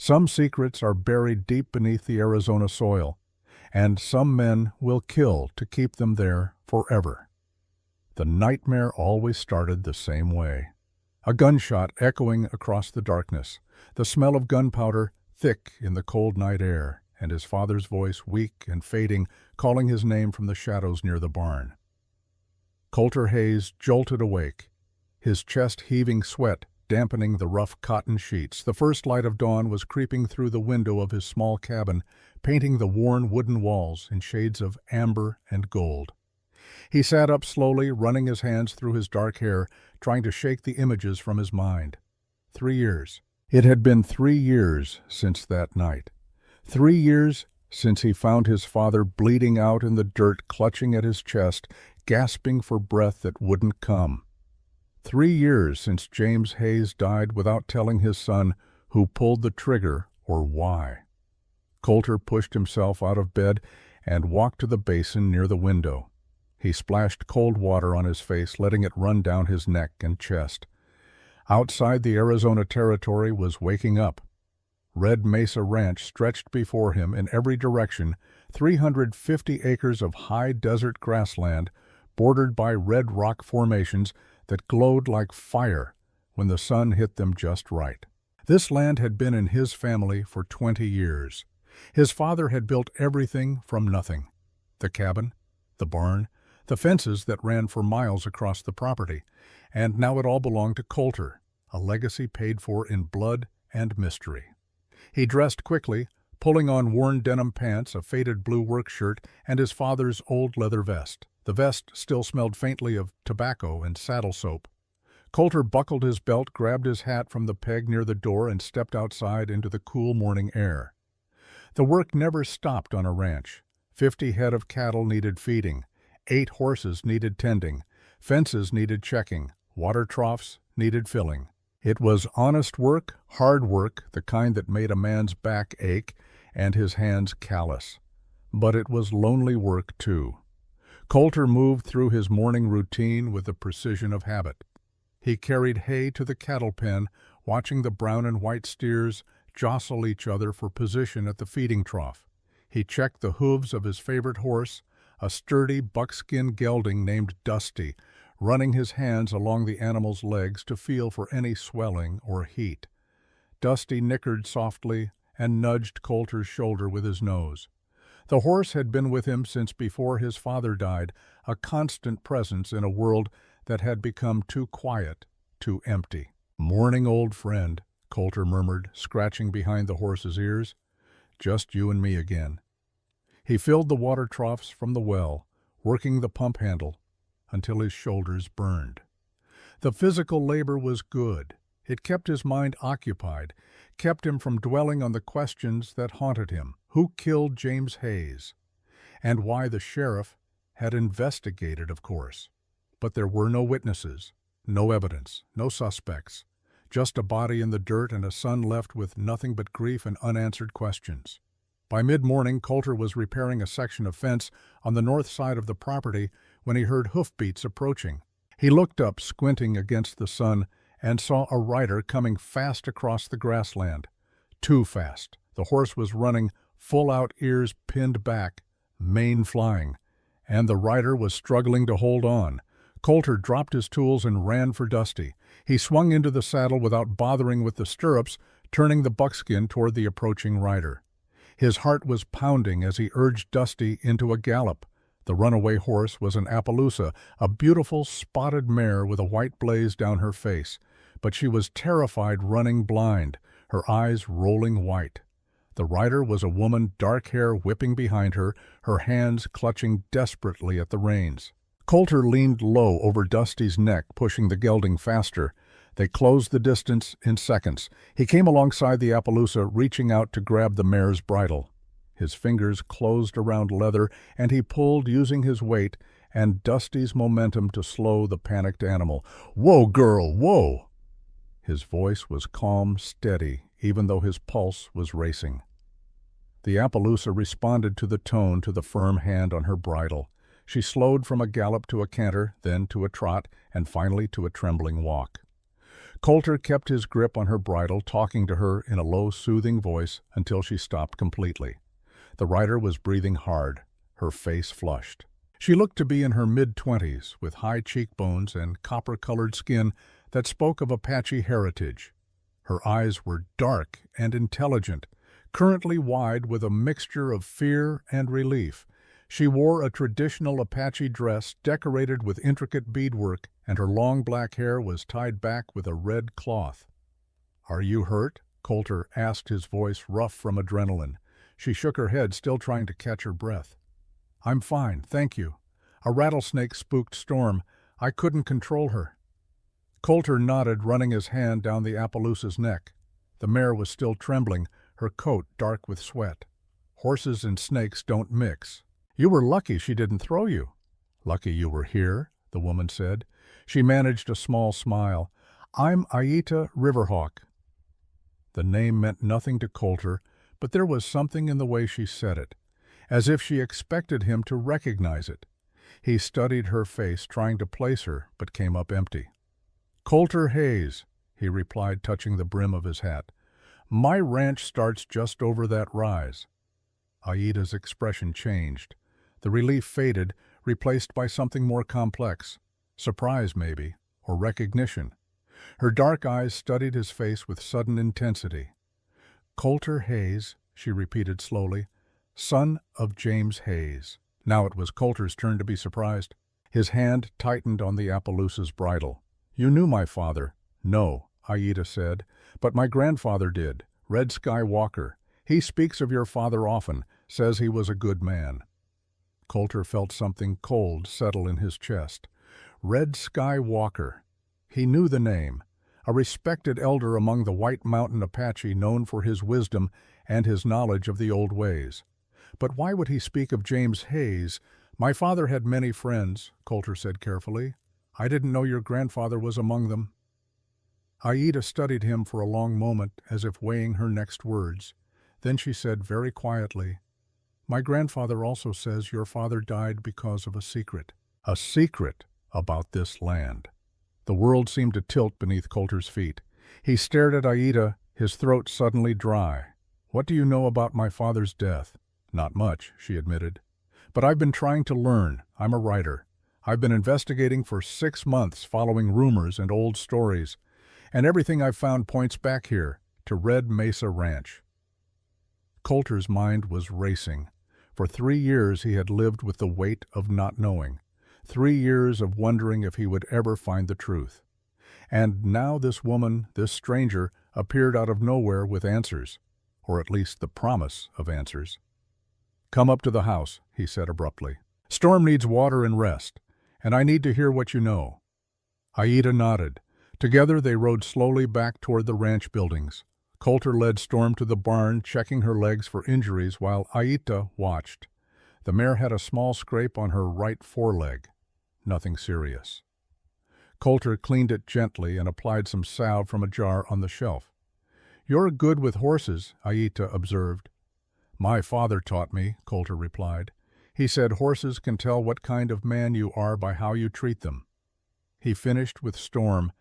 Some secrets are buried deep beneath the Arizona soil, and some men will kill to keep them there forever. The nightmare always started the same way. A gunshot echoing across the darkness, the smell of gunpowder thick in the cold night air, and his father's voice weak and fading, calling his name from the shadows near the barn. Colter Hayes jolted awake, his chest heaving, sweat dampening the rough cotton sheets. The first light of dawn was creeping through the window of his small cabin, painting the worn wooden walls in shades of amber and gold. He sat up slowly, running his hands through his dark hair, trying to shake the images from his mind. 3 years. It had been 3 years since that night. 3 years since he found his father bleeding out in the dirt, clutching at his chest, gasping for breath that wouldn't come. 3 years since James Hayes died without telling his son who pulled the trigger or why. Colter pushed himself out of bed and walked to the basin near the window. He splashed cold water on his face, letting it run down his neck and chest. Outside, the Arizona Territory was waking up. Red Mesa Ranch stretched before him in every direction, 350 acres of high desert grassland, bordered by red rock formations that glowed like fire when the sun hit them just right. This land had been in his family for 20 years. His father had built everything from nothing. The cabin, the barn, the fences that ran for miles across the property, and now it all belonged to Colter, a legacy paid for in blood and mystery. He dressed quickly, pulling on worn denim pants, a faded blue work shirt, and his father's old leather vest. The vest still smelled faintly of tobacco and saddle soap. Colter buckled his belt, grabbed his hat from the peg near the door, and stepped outside into the cool morning air. The work never stopped on a ranch. 50 head of cattle needed feeding. 8 horses needed tending. Fences needed checking. Water troughs needed filling. It was honest work, hard work, the kind that made a man's back ache and his hands callous. But it was lonely work, too. Colter moved through his morning routine with the precision of habit. He carried hay to the cattle pen, watching the brown and white steers jostle each other for position at the feeding trough. He checked the hooves of his favorite horse, a sturdy buckskin gelding named Dusty, running his hands along the animal's legs to feel for any swelling or heat. Dusty nickered softly and nudged Colter's shoulder with his nose. The horse had been with him since before his father died, a constant presence in a world that had become too quiet, too empty. "Morning, old friend," Colter murmured, scratching behind the horse's ears. "Just you and me again." He filled the water troughs from the well, working the pump handle until his shoulders burned. The physical labor was good. It kept his mind occupied, kept him from dwelling on the questions that haunted him. Who killed James Hayes? And why the sheriff had investigated, of course. But there were no witnesses, no evidence, no suspects, just a body in the dirt and a son left with nothing but grief and unanswered questions. By mid-morning, Colter was repairing a section of fence on the north side of the property when he heard hoofbeats approaching. He looked up, squinting against the sun, and saw a rider coming fast across the grassland. Too fast. The horse was running, full out, ears pinned back, mane flying, and the rider was struggling to hold on. Colter dropped his tools and ran for Dusty. He swung into the saddle without bothering with the stirrups, turning the buckskin toward the approaching rider. His heart was pounding as he urged Dusty into a gallop. The runaway horse was an Appaloosa, a beautiful spotted mare with a white blaze down her face, but she was terrified, running blind, her eyes rolling white. The rider was a woman, dark hair whipping behind her, her hands clutching desperately at the reins. Colter leaned low over Dusty's neck, pushing the gelding faster. They closed the distance in seconds. He came alongside the Appaloosa, reaching out to grab the mare's bridle. His fingers closed around leather, and he pulled, using his weight and Dusty's momentum to slow the panicked animal. "Whoa, girl, whoa!" His voice was calm, steady, even though his pulse was racing. The Appaloosa responded to the tone, to the firm hand on her bridle. She slowed from a gallop to a canter, then to a trot, and finally to a trembling walk. Coulter kept his grip on her bridle, talking to her in a low, soothing voice until she stopped completely. The rider was breathing hard, her face flushed. She looked to be in her mid-20s, with high cheekbones and copper-colored skin that spoke of Apache heritage. Her eyes were dark and intelligent, currently wide with a mixture of fear and relief. She wore a traditional Apache dress decorated with intricate beadwork, and her long black hair was tied back with a red cloth. "Are you hurt?" Coulter asked, his voice rough from adrenaline. She shook her head, still trying to catch her breath. "I'm fine, thank you. A rattlesnake spooked Storm. I couldn't control her." Coulter nodded, running his hand down the Appaloosa's neck. The mare was still trembling, her coat dark with sweat. "Horses and snakes don't mix. You were lucky she didn't throw you." "Lucky you were here," the woman said. She managed a small smile. "I'm Aita Riverhawk." The name meant nothing to Coulter, but there was something in the way she said it, as if she expected him to recognize it. He studied her face, trying to place her, but came up empty. "Coulter Hayes," he replied, touching the brim of his hat. "My ranch starts just over that rise." Aida's expression changed. The relief faded, replaced by something more complex. Surprise, maybe, or recognition. Her dark eyes studied his face with sudden intensity. "Coulter Hayes," she repeated slowly, "son of James Hayes." Now it was Coulter's turn to be surprised. His hand tightened on the Appaloosa's bridle. "You knew my father?" "No," Aida said, "but my grandfather did, Red Sky Walker. He speaks of your father often, says he was a good man." Coulter felt something cold settle in his chest. Red Sky Walker. He knew the name, a respected elder among the White Mountain Apache, known for his wisdom and his knowledge of the old ways. But why would he speak of James Hayes? "My father had many friends," Coulter said carefully. "I didn't know your grandfather was among them." Aida studied him for a long moment, as if weighing her next words. Then she said very quietly, "My grandfather also says your father died because of a secret." A secret about this land. The world seemed to tilt beneath Coulter's feet. He stared at Aida, his throat suddenly dry. "What do you know about my father's death?" "Not much," she admitted. "But I've been trying to learn. I'm a writer. I've been investigating for 6 months, following rumors and old stories. And everything I've found points back here, to Red Mesa Ranch." Coulter's mind was racing. For 3 years he had lived with the weight of not knowing. 3 years of wondering if he would ever find the truth. And now this woman, this stranger, appeared out of nowhere with answers, or at least the promise of answers. "Come up to the house," he said abruptly. "Storm needs water and rest, and I need to hear what you know." Aida nodded. Together they rode slowly back toward the ranch buildings. Coulter led Storm to the barn, checking her legs for injuries while Aida watched. The mare had a small scrape on her right foreleg. Nothing serious. Coulter cleaned it gently and applied some salve from a jar on the shelf. "You're good with horses," Aida observed. "My father taught me," Coulter replied. "He said horses can tell what kind of man you are by how you treat them." He finished with Storm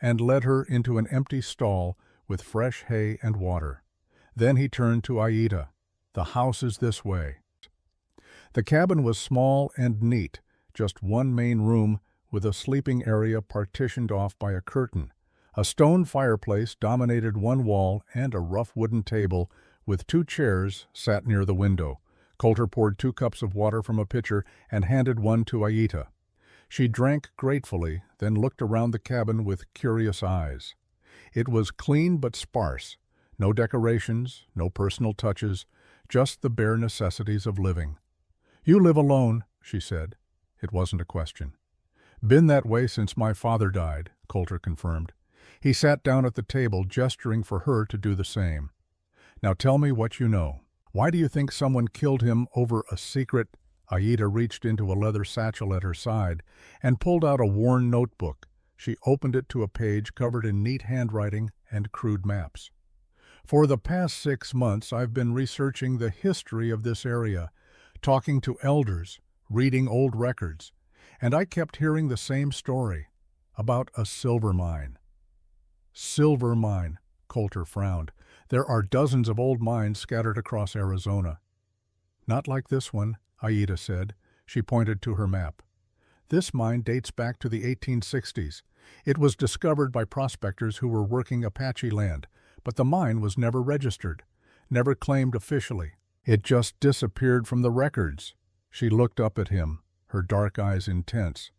and led her into an empty stall with fresh hay and water. Then he turned to Aida. "The house is this way." The cabin was small and neat, just one main room with a sleeping area partitioned off by a curtain. A stone fireplace dominated one wall, and a rough wooden table with 2 chairs sat near the window. Coulter poured 2 cups of water from a pitcher and handed one to Aida. She drank gratefully, then looked around the cabin with curious eyes. It was clean but sparse. No decorations, no personal touches, just the bare necessities of living. "You live alone," she said. It wasn't a question. "Been that way since my father died," Coulter confirmed. He sat down at the table, gesturing for her to do the same. "Now tell me what you know. Why do you think someone killed him over a secret?" Aida reached into a leather satchel at her side and pulled out a worn notebook. She opened it to a page covered in neat handwriting and crude maps. "For the past 6 months, I've been researching the history of this area, talking to elders, reading old records, and I kept hearing the same story, about a silver mine." Silver mine, Coulter frowned. There are dozens of old mines scattered across Arizona. Not like this one, Aida said. She pointed to her map. This mine dates back to the 1860s. It was discovered by prospectors who were working Apache land, but the mine was never registered, never claimed officially. It just disappeared from the records. She looked up at him, her dark eyes intense.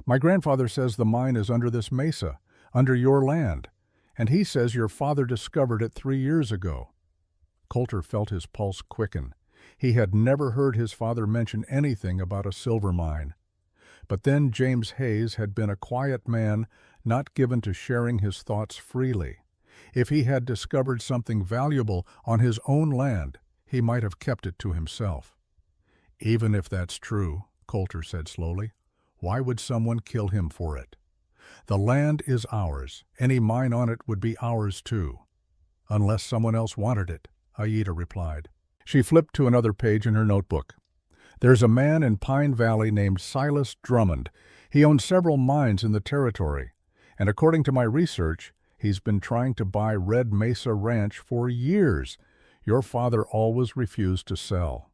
My grandfather says the mine is under this mesa, under your land, and he says your father discovered it 3 years ago. Coulter felt his pulse quicken. He had never heard his father mention anything about a silver mine. But then James Hayes had been a quiet man, not given to sharing his thoughts freely. If he had discovered something valuable on his own land, he might have kept it to himself. Even if that's true, Coulter said slowly, why would someone kill him for it? The land is ours. Any mine on it would be ours too. Unless someone else wanted it, Aida replied. She flipped to another page in her notebook. There's a man in Pine Valley named Silas Drummond. He owns several mines in the territory, and according to my research, he's been trying to buy Red Mesa Ranch for years. Your father always refused to sell.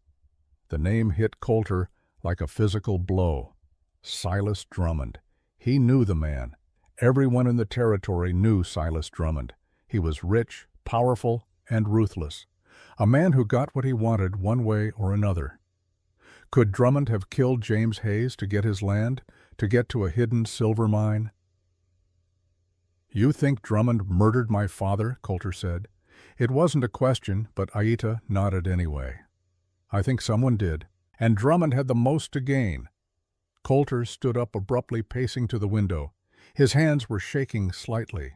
The name hit Coulter like a physical blow. Silas Drummond. He knew the man. Everyone in the territory knew Silas Drummond. He was rich, powerful, and ruthless. A man who got what he wanted one way or another. Could Drummond have killed James Hayes to get his land, to get to a hidden silver mine? You think Drummond murdered my father? Coulter said. It wasn't a question, but Aida nodded anyway. I think someone did, and Drummond had the most to gain. Coulter stood up abruptly, pacing to the window. His hands were shaking slightly.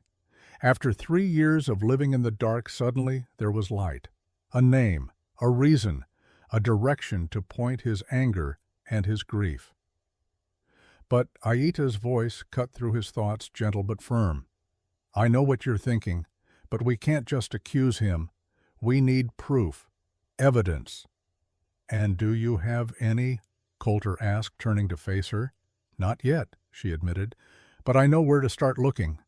After 3 years of living in the dark, suddenly there was light. A name, a reason, a direction to point his anger and his grief. But Aida's voice cut through his thoughts, gentle but firm. I know what you're thinking, but we can't just accuse him. We need proof, evidence. And do you have any? Coulter asked, turning to face her. Not yet, she admitted, but I know where to start looking.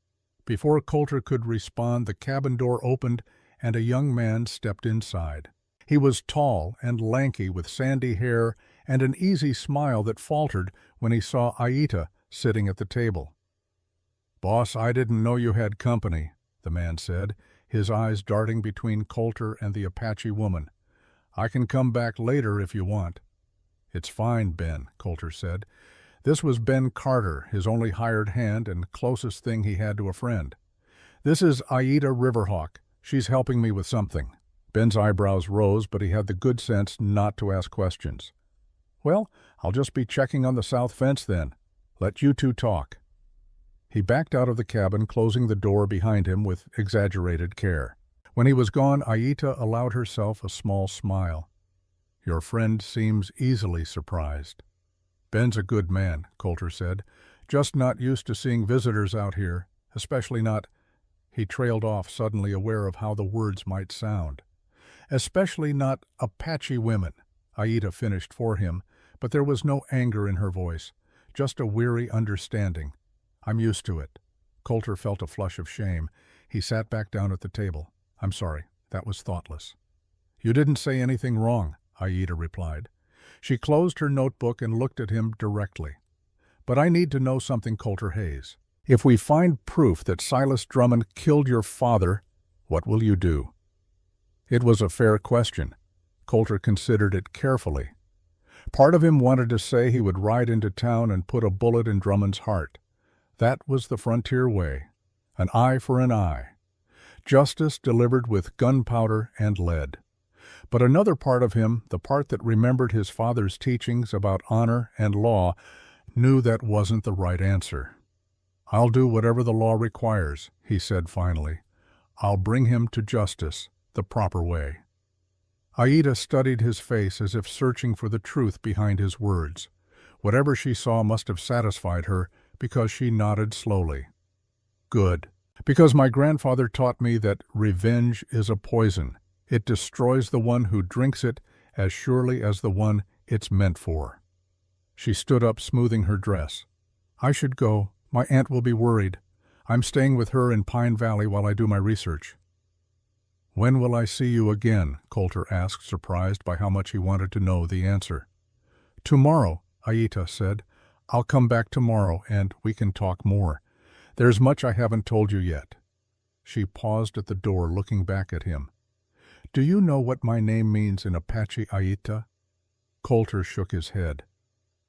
Before Coulter could respond, the cabin door opened and a young man stepped inside. He was tall and lanky with sandy hair and an easy smile that faltered when he saw Aida sitting at the table. Boss, I didn't know you had company, the man said, his eyes darting between Coulter and the Apache woman. I can come back later if you want. It's fine, Ben, Coulter said. This was Ben Carter, his only hired hand and closest thing he had to a friend. This is Aida Riverhawk. She's helping me with something. Ben's eyebrows rose, but he had the good sense not to ask questions. Well, I'll just be checking on the south fence then. Let you two talk. He backed out of the cabin, closing the door behind him with exaggerated care. When he was gone, Aida allowed herself a small smile. Your friend seems easily surprised. Ben's a good man, Coulter said, just not used to seeing visitors out here, especially not... He trailed off, suddenly aware of how the words might sound. Especially not Apache women, Aida finished for him, but there was no anger in her voice, just a weary understanding. I'm used to it. Coulter felt a flush of shame. He sat back down at the table. I'm sorry, that was thoughtless. You didn't say anything wrong, Aida replied. She closed her notebook and looked at him directly. But I need to know something, Coulter Hayes. If we find proof that Silas Drummond killed your father, what will you do? It was a fair question. Coulter considered it carefully. Part of him wanted to say he would ride into town and put a bullet in Drummond's heart. That was the frontier way. An eye for an eye. Justice delivered with gunpowder and lead. But another part of him, the part that remembered his father's teachings about honor and law, knew that wasn't the right answer. I'll do whatever the law requires, he said finally. I'll bring him to justice, the proper way. Aida studied his face as if searching for the truth behind his words. Whatever she saw must have satisfied her, because she nodded slowly. Good. Because my grandfather taught me that revenge is a poison. It destroys the one who drinks it as surely as the one it's meant for. She stood up, smoothing her dress. I should go. My aunt will be worried. I'm staying with her in Pine Valley while I do my research." "When will I see you again?" Coulter asked, surprised by how much he wanted to know the answer. "Tomorrow," Aita said. "I'll come back tomorrow and we can talk more. There's much I haven't told you yet." She paused at the door, looking back at him. "Do you know what my name means in Apache, Aita?" Coulter shook his head.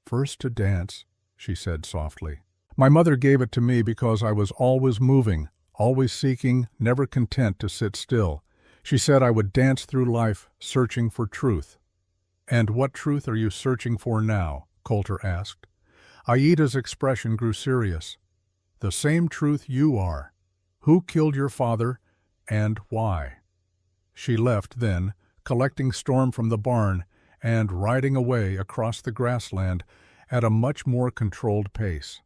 "First to dance," she said softly. "My mother gave it to me because I was always moving, always seeking, never content to sit still. She said I would dance through life searching for truth." "And what truth are you searching for now?" Coulter asked. Aita's expression grew serious. "The same truth you are. Who killed your father, and why?" She left then, collecting Storm from the barn and riding away across the grassland at a much more controlled pace.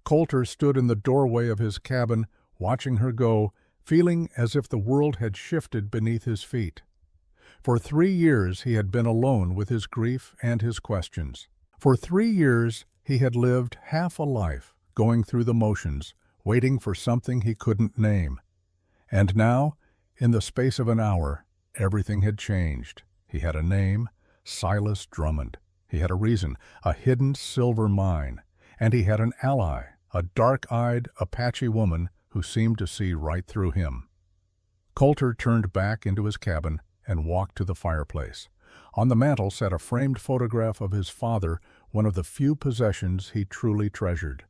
Coulter stood in the doorway of his cabin, watching her go, feeling as if the world had shifted beneath his feet. For 3 years he had been alone with his grief and his questions. For 3 years he had lived half a life, going through the motions, waiting for something he couldn't name. And now, in the space of an hour, everything had changed. He had a name, Silas Drummond. He had a reason, a hidden silver mine. And he had an ally, a dark-eyed Apache woman who seemed to see right through him. Coulter turned back into his cabin and walked to the fireplace. On the mantel sat a framed photograph of his father, one of the few possessions he truly treasured.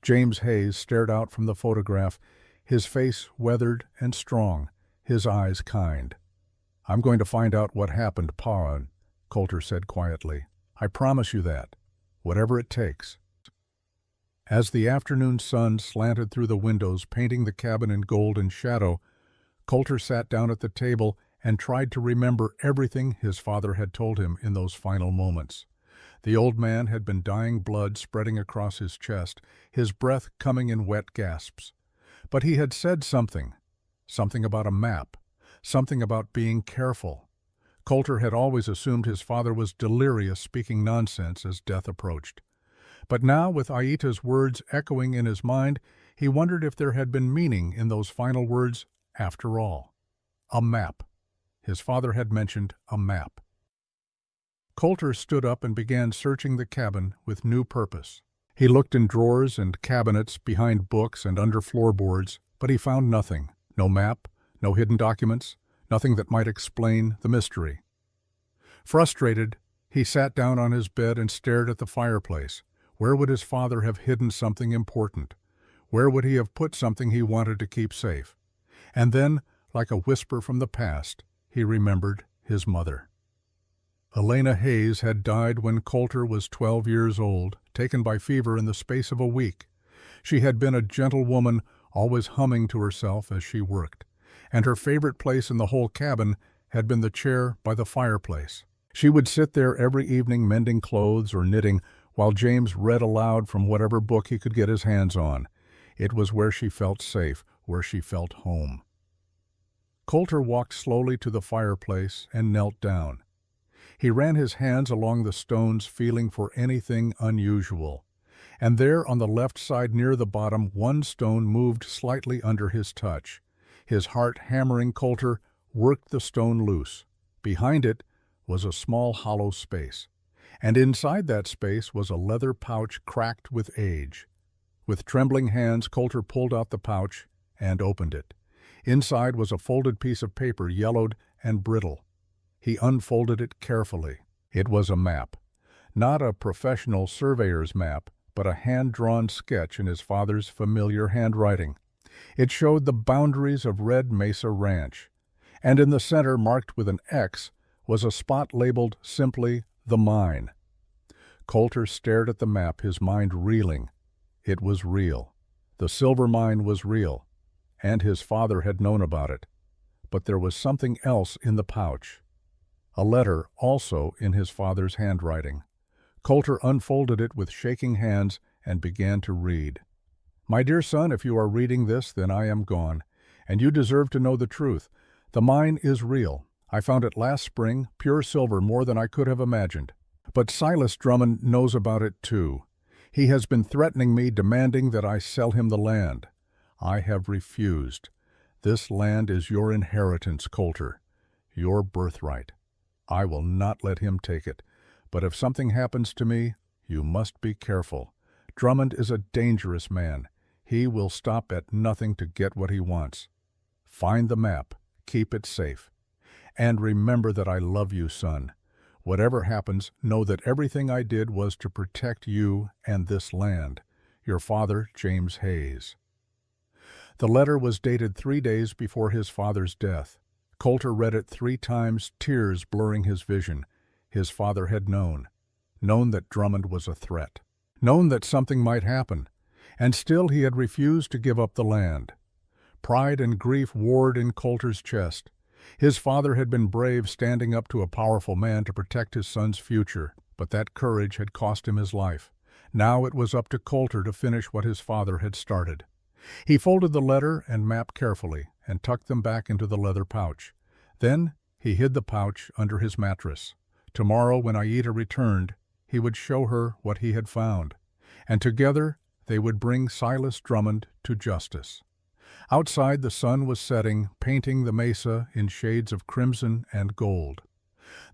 James Hayes stared out from the photograph, his face weathered and strong, his eyes kind. "I'm going to find out what happened, Pa," Coulter said quietly. "I promise you that, whatever it takes." As the afternoon sun slanted through the windows, painting the cabin in gold and shadow, Coulter sat down at the table and tried to remember everything his father had told him in those final moments. The old man had been dying, blood spreading across his chest, his breath coming in wet gasps. But he had said something about a map, something about being careful. Coulter had always assumed his father was delirious, speaking nonsense as death approached. But now, with Aita's words echoing in his mind, he wondered if there had been meaning in those final words after all. A map. His father had mentioned a map. Coulter stood up and began searching the cabin with new purpose. He looked in drawers and cabinets, behind books and under floorboards, but he found nothing. No map, no hidden documents, nothing that might explain the mystery. Frustrated, he sat down on his bed and stared at the fireplace. Where would his father have hidden something important? Where would he have put something he wanted to keep safe? And then, like a whisper from the past, he remembered his mother. Elena Hayes had died when Coulter was 12 years old, taken by fever in the space of a week. She had been a gentle woman, always humming to herself as she worked, and her favorite place in the whole cabin had been the chair by the fireplace. She would sit there every evening mending clothes or knitting, while James read aloud from whatever book he could get his hands on. It was where she felt safe, where she felt home. Coulter walked slowly to the fireplace and knelt down. He ran his hands along the stones, feeling for anything unusual. And there on the left side near the bottom, one stone moved slightly under his touch. His heart hammering, Coulter worked the stone loose. Behind it was a small hollow space. And inside that space was a leather pouch cracked with age. With trembling hands, Coulter pulled out the pouch and opened it. Inside was a folded piece of paper, yellowed and brittle. He unfolded it carefully. It was a map. Not a professional surveyor's map, but a hand-drawn sketch in his father's familiar handwriting. It showed the boundaries of Red Mesa Ranch. And in the center, marked with an X, was a spot labeled simply the mine. Coulter stared at the map, his mind reeling. It was real. The silver mine was real, and his father had known about it. But there was something else in the pouch. A letter also in his father's handwriting. Coulter unfolded it with shaking hands and began to read. "My dear son, if you are reading this, then I am gone, and you deserve to know the truth. The mine is real. I found it last spring, pure silver, more than I could have imagined. But Silas Drummond knows about it too. He has been threatening me, demanding that I sell him the land. I have refused. This land is your inheritance, Coulter, your birthright. I will not let him take it. But if something happens to me, you must be careful. Drummond is a dangerous man. He will stop at nothing to get what he wants. Find the map. Keep it safe. And remember that I love you, son. Whatever happens, know that everything I did was to protect you and this land. Your father, James Hayes. The letter was dated 3 days before his father's death. Coulter read it 3 times, tears blurring his vision. His father had known that Drummond was a threat, known that something might happen, and still he had refused to give up the land. Pride and grief warred in Coulter's chest. His father had been brave, standing up to a powerful man to protect his son's future, but that courage had cost him his life. Now it was up to Coulter to finish what his father had started. He folded the letter and map carefully and tucked them back into the leather pouch. Then he hid the pouch under his mattress. Tomorrow, when Aida returned, he would show her what he had found, and together they would bring Silas Drummond to justice. Outside, the sun was setting, painting the mesa in shades of crimson and gold.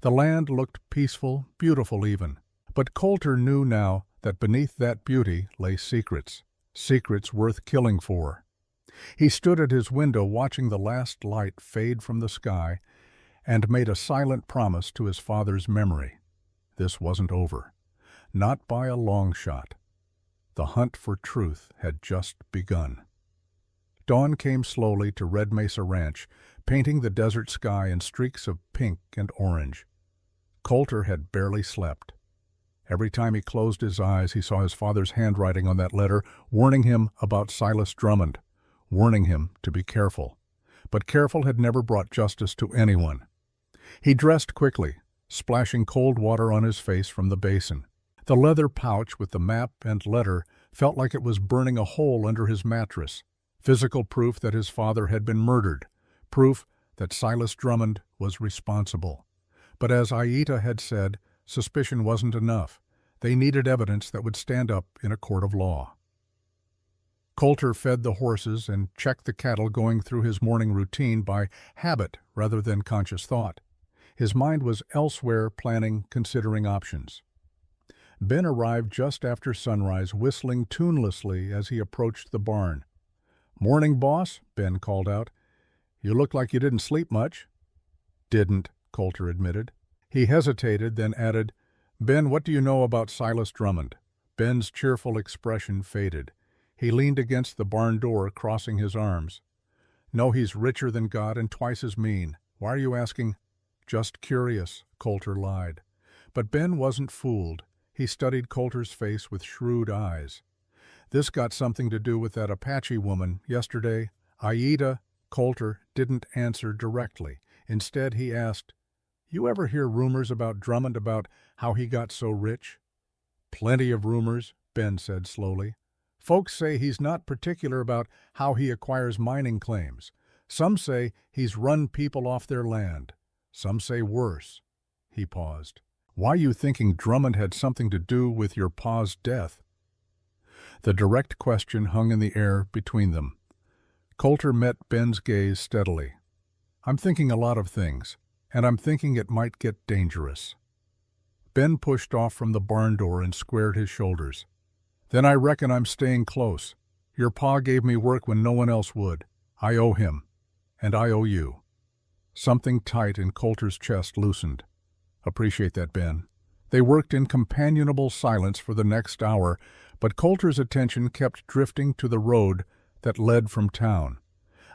The land looked peaceful, beautiful even, but Coulter knew now that beneath that beauty lay secrets, secrets worth killing for. He stood at his window watching the last light fade from the sky and made a silent promise to his father's memory. This wasn't over. Not by a long shot. The hunt for truth had just begun. Dawn came slowly to Red Mesa Ranch, painting the desert sky in streaks of pink and orange. Coulter had barely slept. Every time he closed his eyes, he saw his father's handwriting on that letter, warning him about Silas Drummond, warning him to be careful. But careful had never brought justice to anyone. He dressed quickly, splashing cold water on his face from the basin. The leather pouch with the map and letter felt like it was burning a hole under his mattress. Physical proof that his father had been murdered, proof that Silas Drummond was responsible. But as Aida had said, suspicion wasn't enough. They needed evidence that would stand up in a court of law. Coulter fed the horses and checked the cattle, going through his morning routine by habit rather than conscious thought. His mind was elsewhere, planning, considering options. Ben arrived just after sunrise, whistling tunelessly as he approached the barn. "Morning, boss," Ben called out. "You look like you didn't sleep much." "Didn't," Coulter admitted. He hesitated, then added, "Ben, what do you know about Silas Drummond?" Ben's cheerful expression faded. He leaned against the barn door, crossing his arms. "No, he's richer than God and twice as mean. Why are you asking?" "Just curious," Coulter lied. But Ben wasn't fooled. He studied Coulter's face with shrewd eyes. "This got something to do with that Apache woman yesterday." Aida. Coulter didn't answer directly. Instead, he asked, "You ever hear rumors about Drummond, about how he got so rich?" "Plenty of rumors," Ben said slowly. "Folks say he's not particular about how he acquires mining claims. Some say he's run people off their land. Some say worse." He paused. "Why you thinking Drummond had something to do with your pa's death?" The direct question hung in the air between them. Coulter met Ben's gaze steadily. "I'm thinking a lot of things, and I'm thinking it might get dangerous." Ben pushed off from the barn door and squared his shoulders. "Then I reckon I'm staying close. Your pa gave me work when no one else would. I owe him, and I owe you." Something tight in Coulter's chest loosened. "Appreciate that, Ben." They worked in companionable silence for the next hour, but Coulter's attention kept drifting to the road that led from town.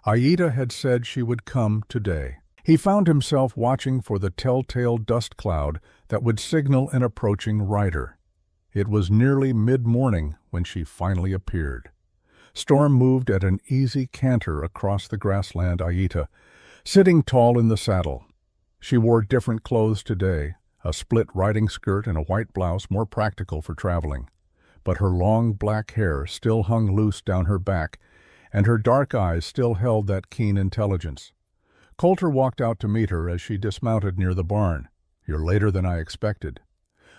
Aida had said she would come today. He found himself watching for the telltale dust cloud that would signal an approaching rider. It was nearly mid-morning when she finally appeared. Storm moved at an easy canter across the grassland Aida, sitting tall in the saddle. She wore different clothes today, a split riding skirt and a white blouse, more practical for traveling. But her long black hair still hung loose down her back, and her dark eyes still held that keen intelligence. Coulter walked out to meet her as she dismounted near the barn. "You're later than I expected."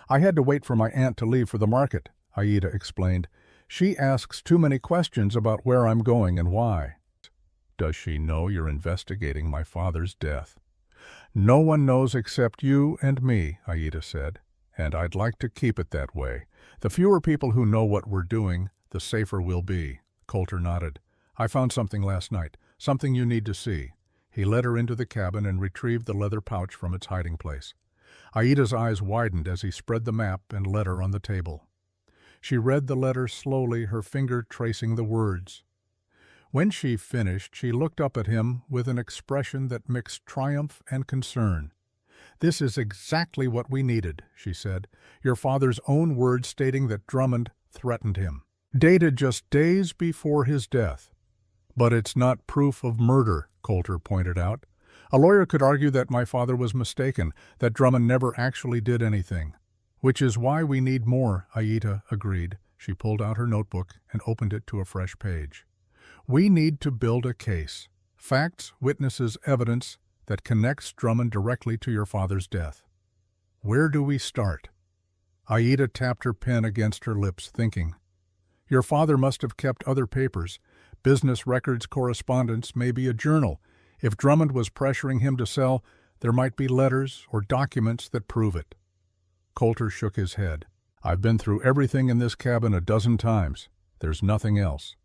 "I had to wait for my aunt to leave for the market," Aida explained. She asks too many questions about where I'm going and why. Does she know you're investigating my father's death? No one knows except you and me, Aida said, and I'd like to keep it that way. The fewer people who know what we're doing, the safer we'll be. Coulter nodded. I found something last night, something you need to see. He led her into the cabin and retrieved the leather pouch from its hiding place. Aida's eyes widened as he spread the map and letter on the table. She read the letter slowly, her finger tracing the words. When she finished, she looked up at him with an expression that mixed triumph and concern. This is exactly what we needed, she said, your father's own words stating that Drummond threatened him. Dated just days before his death. But it's not proof of murder, Coulter pointed out. A lawyer could argue that my father was mistaken, that Drummond never actually did anything. Which is why we need more, Aida agreed. She pulled out her notebook and opened it to a fresh page. We need to build a case. Facts, witnesses, evidence that connects Drummond directly to your father's death. Where do we start? Aida tapped her pen against her lips, thinking. Your father must have kept other papers, business records, correspondence, maybe a journal. If Drummond was pressuring him to sell, there might be letters or documents that prove it. Coulter shook his head. I've been through everything in this cabin a dozen times. There's nothing else.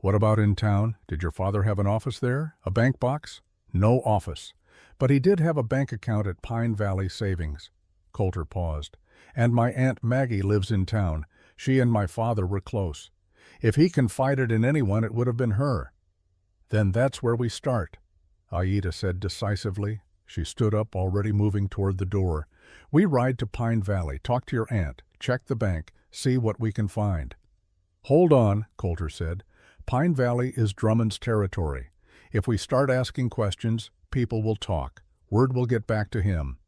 What about in town? Did your father have an office there? A bank box? No office. But he did have a bank account at Pine Valley Savings. Coulter paused. And my Aunt Maggie lives in town. She and my father were close. If he confided in anyone, it would have been her. Then that's where we start, Aida said decisively. She stood up, already moving toward the door. We ride to Pine Valley, talk to your aunt, check the bank, see what we can find. Hold on, Coulter said. Pine Valley is Drummond's territory. If we start asking questions, people will talk. Word will get back to him.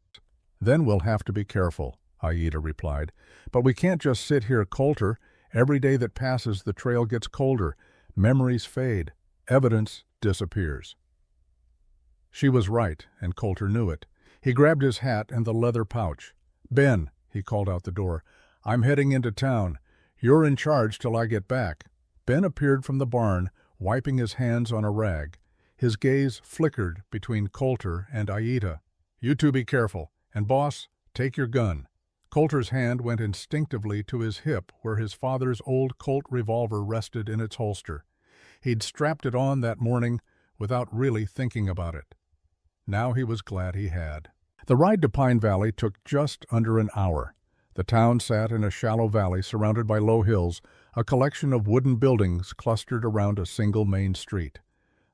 Then we'll have to be careful, Aida replied. But we can't just sit here, Coulter. Every day that passes, the trail gets colder. Memories fade. Evidence disappears. She was right, and Coulter knew it. He grabbed his hat and the leather pouch. Ben, he called out the door, I'm heading into town. You're in charge till I get back. Ben appeared from the barn, wiping his hands on a rag. His gaze flickered between Coulter and Aida. You two be careful. And boss, take your gun. Coulter's hand went instinctively to his hip where his father's old Colt revolver rested in its holster. He'd strapped it on that morning without really thinking about it. Now he was glad he had. The ride to Pine Valley took just under an hour. The town sat in a shallow valley surrounded by low hills, a collection of wooden buildings clustered around a single main street.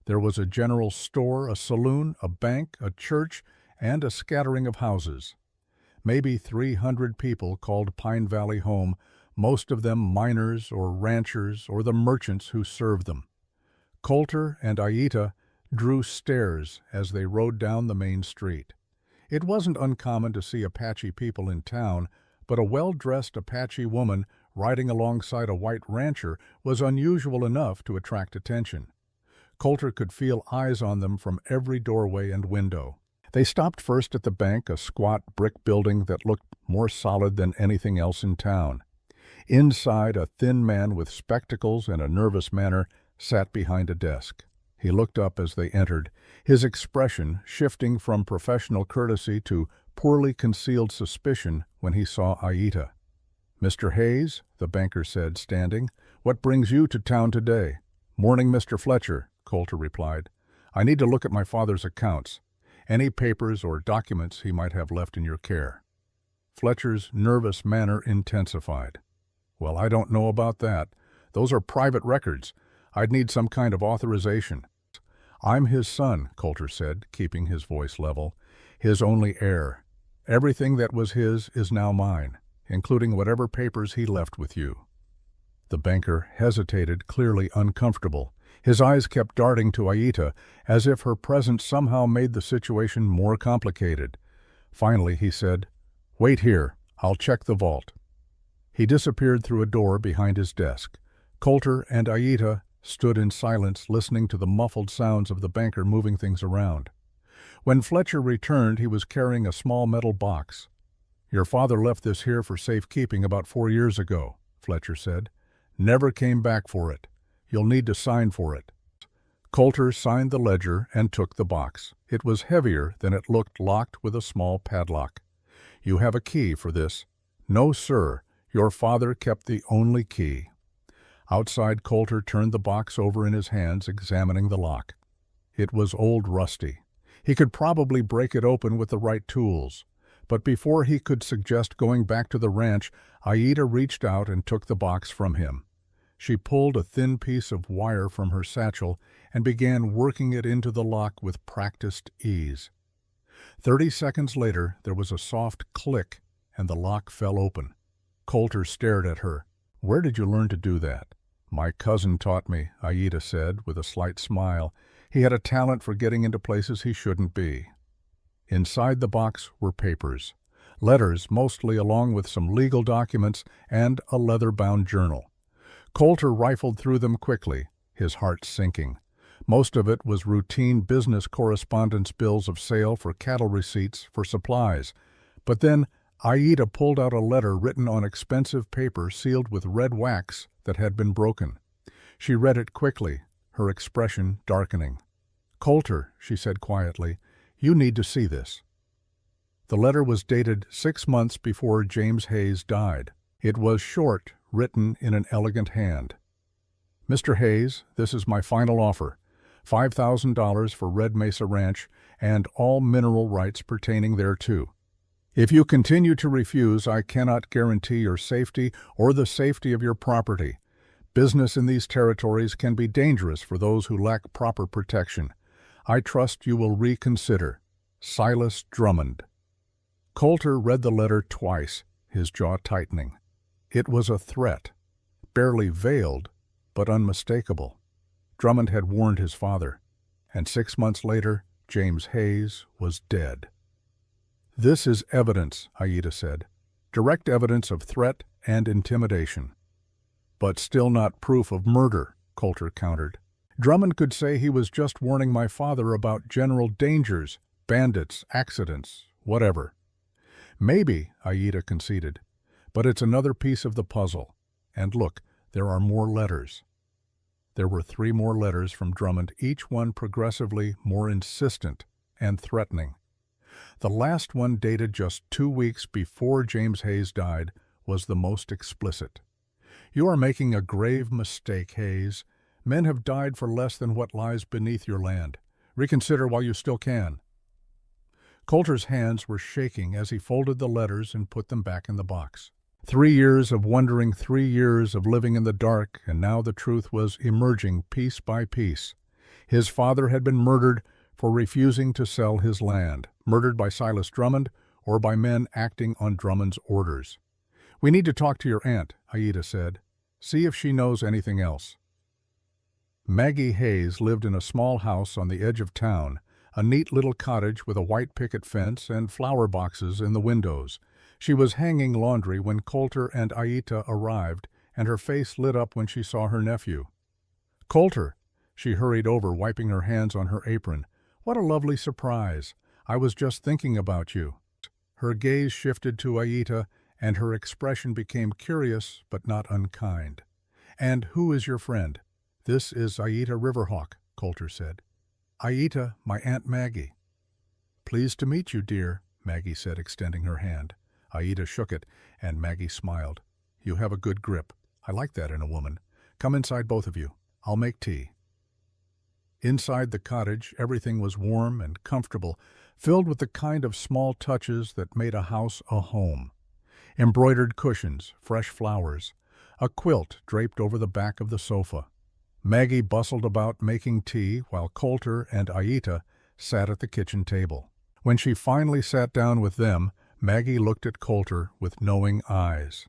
There was a general store, a saloon, a bank, a church, and a scattering of houses. Maybe 300 people called Pine Valley home, most of them miners or ranchers or the merchants who served them. Coulter and Aida drew stares as they rode down the main street. It wasn't uncommon to see Apache people in town, but a well-dressed Apache woman riding alongside a white rancher was unusual enough to attract attention. Coulter could feel eyes on them from every doorway and window. They stopped first at the bank, a squat brick building that looked more solid than anything else in town. Inside, a thin man with spectacles and a nervous manner sat behind a desk. He looked up as they entered, his expression shifting from professional courtesy to poorly concealed suspicion when he saw Aida. Mr. Hayes, the banker said, standing, what brings you to town today? Morning, Mr. Fletcher, Coulter replied. I need to look at my father's accounts. Any papers or documents he might have left in your care. Fletcher's nervous manner intensified. Well, I don't know about that. Those are private records. I'd need some kind of authorization. I'm his son, Coulter said, keeping his voice level. His only heir. Everything that was his is now mine, including whatever papers he left with you. The banker hesitated, clearly uncomfortable. His eyes kept darting to Aida, as if her presence somehow made the situation more complicated. Finally, he said, Wait here. I'll check the vault. He disappeared through a door behind his desk. Coulter and Aida stood in silence, listening to the muffled sounds of the banker moving things around. When Fletcher returned, he was carrying a small metal box. Your father left this here for safekeeping about 4 years ago, Fletcher said. Never came back for it. You'll need to sign for it." Coulter signed the ledger and took the box. It was heavier than it looked, locked with a small padlock. "You have a key for this." "No, sir. Your father kept the only key." Outside, Coulter turned the box over in his hands, examining the lock. It was old rusty. He could probably break it open with the right tools. But before he could suggest going back to the ranch, Aida reached out and took the box from him. She pulled a thin piece of wire from her satchel and began working it into the lock with practiced ease. 30 seconds later, there was a soft click and the lock fell open. Coulter stared at her. "Where did you learn to do that?" "My cousin taught me," Aida said with a slight smile. "He had a talent for getting into places he shouldn't be." Inside the box were papers, letters mostly, along with some legal documents and a leather-bound journal. Coulter rifled through them quickly, his heart sinking. Most of it was routine business correspondence, bills of sale for cattle, receipts for supplies. But then Aida pulled out a letter written on expensive paper sealed with red wax that had been broken. She read it quickly, her expression darkening. "Coulter," she said quietly, "you need to see this." The letter was dated 6 months before James Hayes died. It was short, written in an elegant hand. "Mr. Hayes, this is my final offer. $5,000 for Red Mesa Ranch and all mineral rights pertaining thereto. If you continue to refuse, I cannot guarantee your safety or the safety of your property. Business in these territories can be dangerous for those who lack proper protection. I trust you will reconsider. Silas Drummond." Coulter read the letter twice, his jaw tightening. It was a threat, barely veiled, but unmistakable. Drummond had warned his father, and 6 months later, James Hayes was dead. "This is evidence," Aida said. "Direct evidence of threat and intimidation." "But still not proof of murder," Coulter countered. "Drummond could say he was just warning my father about general dangers, bandits, accidents, whatever." "Maybe," Aida conceded. "But it's another piece of the puzzle. And look, there are more letters." There were 3 more letters from Drummond, each one progressively more insistent and threatening. The last one, dated just 2 weeks before James Hayes died, was the most explicit. "You are making a grave mistake, Hayes. Men have died for less than what lies beneath your land. Reconsider while you still can." Coulter's hands were shaking as he folded the letters and put them back in the box. 3 years of wondering, 3 years of living in the dark, and now the truth was emerging piece by piece. His father had been murdered for refusing to sell his land, murdered by Silas Drummond or by men acting on Drummond's orders. "We need to talk to your aunt," Aida said. "See if she knows anything else." Maggie Hayes lived in a small house on the edge of town, a neat little cottage with a white picket fence and flower boxes in the windows. She was hanging laundry when Coulter and Aida arrived, and her face lit up when she saw her nephew. "Coulter!" She hurried over, wiping her hands on her apron. "What a lovely surprise! I was just thinking about you." Her gaze shifted to Aida, and her expression became curious but not unkind. "And who is your friend?" "This is Aida Riverhawk," Coulter said. "Aida, my Aunt Maggie." "Pleased to meet you, dear," Maggie said, extending her hand. Aida shook it, and Maggie smiled. "You have a good grip. I like that in a woman. Come inside, both of you. I'll make tea." Inside the cottage, everything was warm and comfortable, filled with the kind of small touches that made a house a home. Embroidered cushions, fresh flowers, a quilt draped over the back of the sofa. Maggie bustled about making tea while Coulter and Aida sat at the kitchen table. When she finally sat down with them, Maggie looked at Coulter with knowing eyes.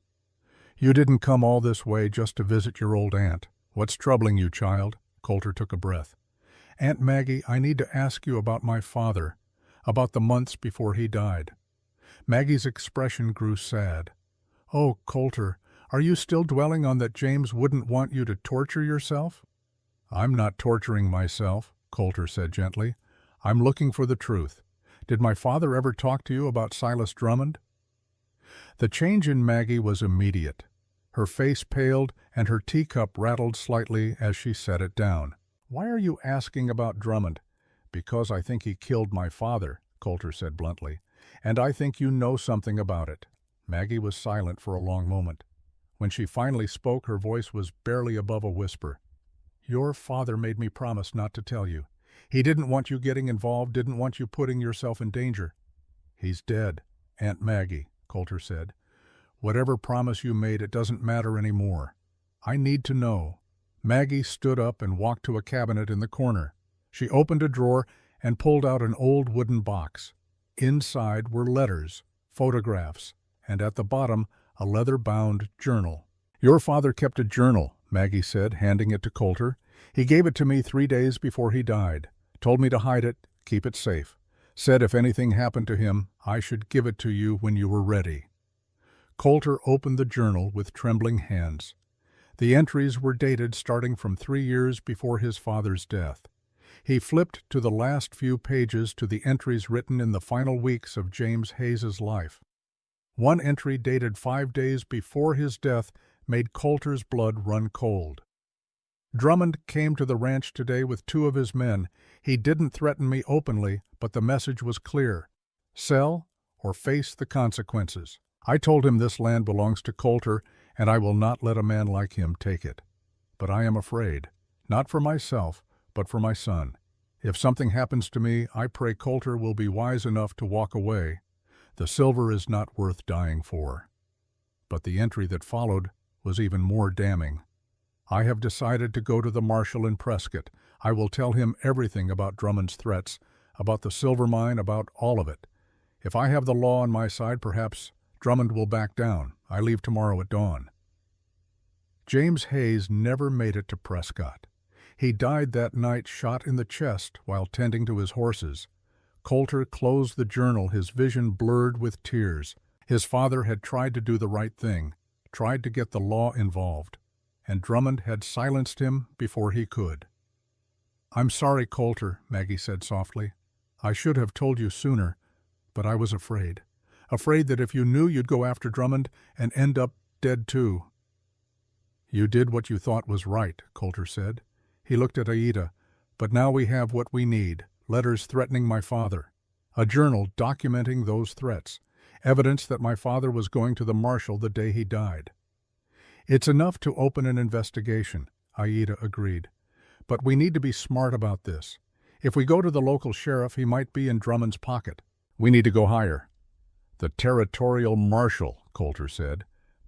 "You didn't come all this way just to visit your old aunt. What's troubling you, child?" Coulter took a breath. "Aunt Maggie, I need to ask you about my father, about the months before he died." Maggie's expression grew sad. "Oh, Coulter, are you still dwelling on that James wouldn't want you to torture yourself?" "I'm not torturing myself," Coulter said gently. "I'm looking for the truth. Did my father ever talk to you about Silas Drummond?" The change in Maggie was immediate. Her face paled and her teacup rattled slightly as she set it down. "Why are you asking about Drummond?" "Because I think he killed my father," Coulter said bluntly, "and I think you know something about it." Maggie was silent for a long moment. When she finally spoke, her voice was barely above a whisper. "Your father made me promise not to tell you. He didn't want you getting involved, didn't want you putting yourself in danger." "He's dead, Aunt Maggie," Coulter said. "Whatever promise you made, it doesn't matter anymore. I need to know." Maggie stood up and walked to a cabinet in the corner. She opened a drawer and pulled out an old wooden box. Inside were letters, photographs, and at the bottom a leather-bound journal. "Your father kept a journal," Maggie said, handing it to Coulter. "He gave it to me 3 days before he died. Told me to hide it, keep it safe. Said if anything happened to him, I should give it to you when you were ready." Coulter opened the journal with trembling hands. The entries were dated starting from 3 years before his father's death. He flipped to the last few pages to the entries written in the final weeks of James Hayes's life. One entry dated 5 days before his death made Coulter's blood run cold. "Drummond came to the ranch today with 2 of his men. He didn't threaten me openly, but the message was clear. Sell or face the consequences. I told him this land belongs to Coulter, and I will not let a man like him take it. But I am afraid, not for myself, but for my son. If something happens to me, I pray Coulter will be wise enough to walk away. The silver is not worth dying for." But the entry that followed was even more damning. "I have decided to go to the marshal in Prescott. I will tell him everything about Drummond's threats, about the silver mine, about all of it. If I have the law on my side, perhaps Drummond will back down. I leave tomorrow at dawn." James Hayes never made it to Prescott. He died that night shot in the chest while tending to his horses. Coulter closed the journal, his vision blurred with tears. His father had tried to do the right thing, tried to get the law involved, and Drummond had silenced him before he could. "I'm sorry, Coulter," Maggie said softly. "I should have told you sooner, but I was afraid. Afraid that if you knew, you'd go after Drummond and end up dead too." "You did what you thought was right," Coulter said. He looked at Aida. "But now we have what we need, letters threatening my father. A journal documenting those threats. Evidence that my father was going to the marshal the day he died." "It's enough to open an investigation," Aida agreed. "But we need to be smart about this. If we go to the local sheriff, he might be in Drummond's pocket. We need to go higher." "The territorial marshal," Coulter said.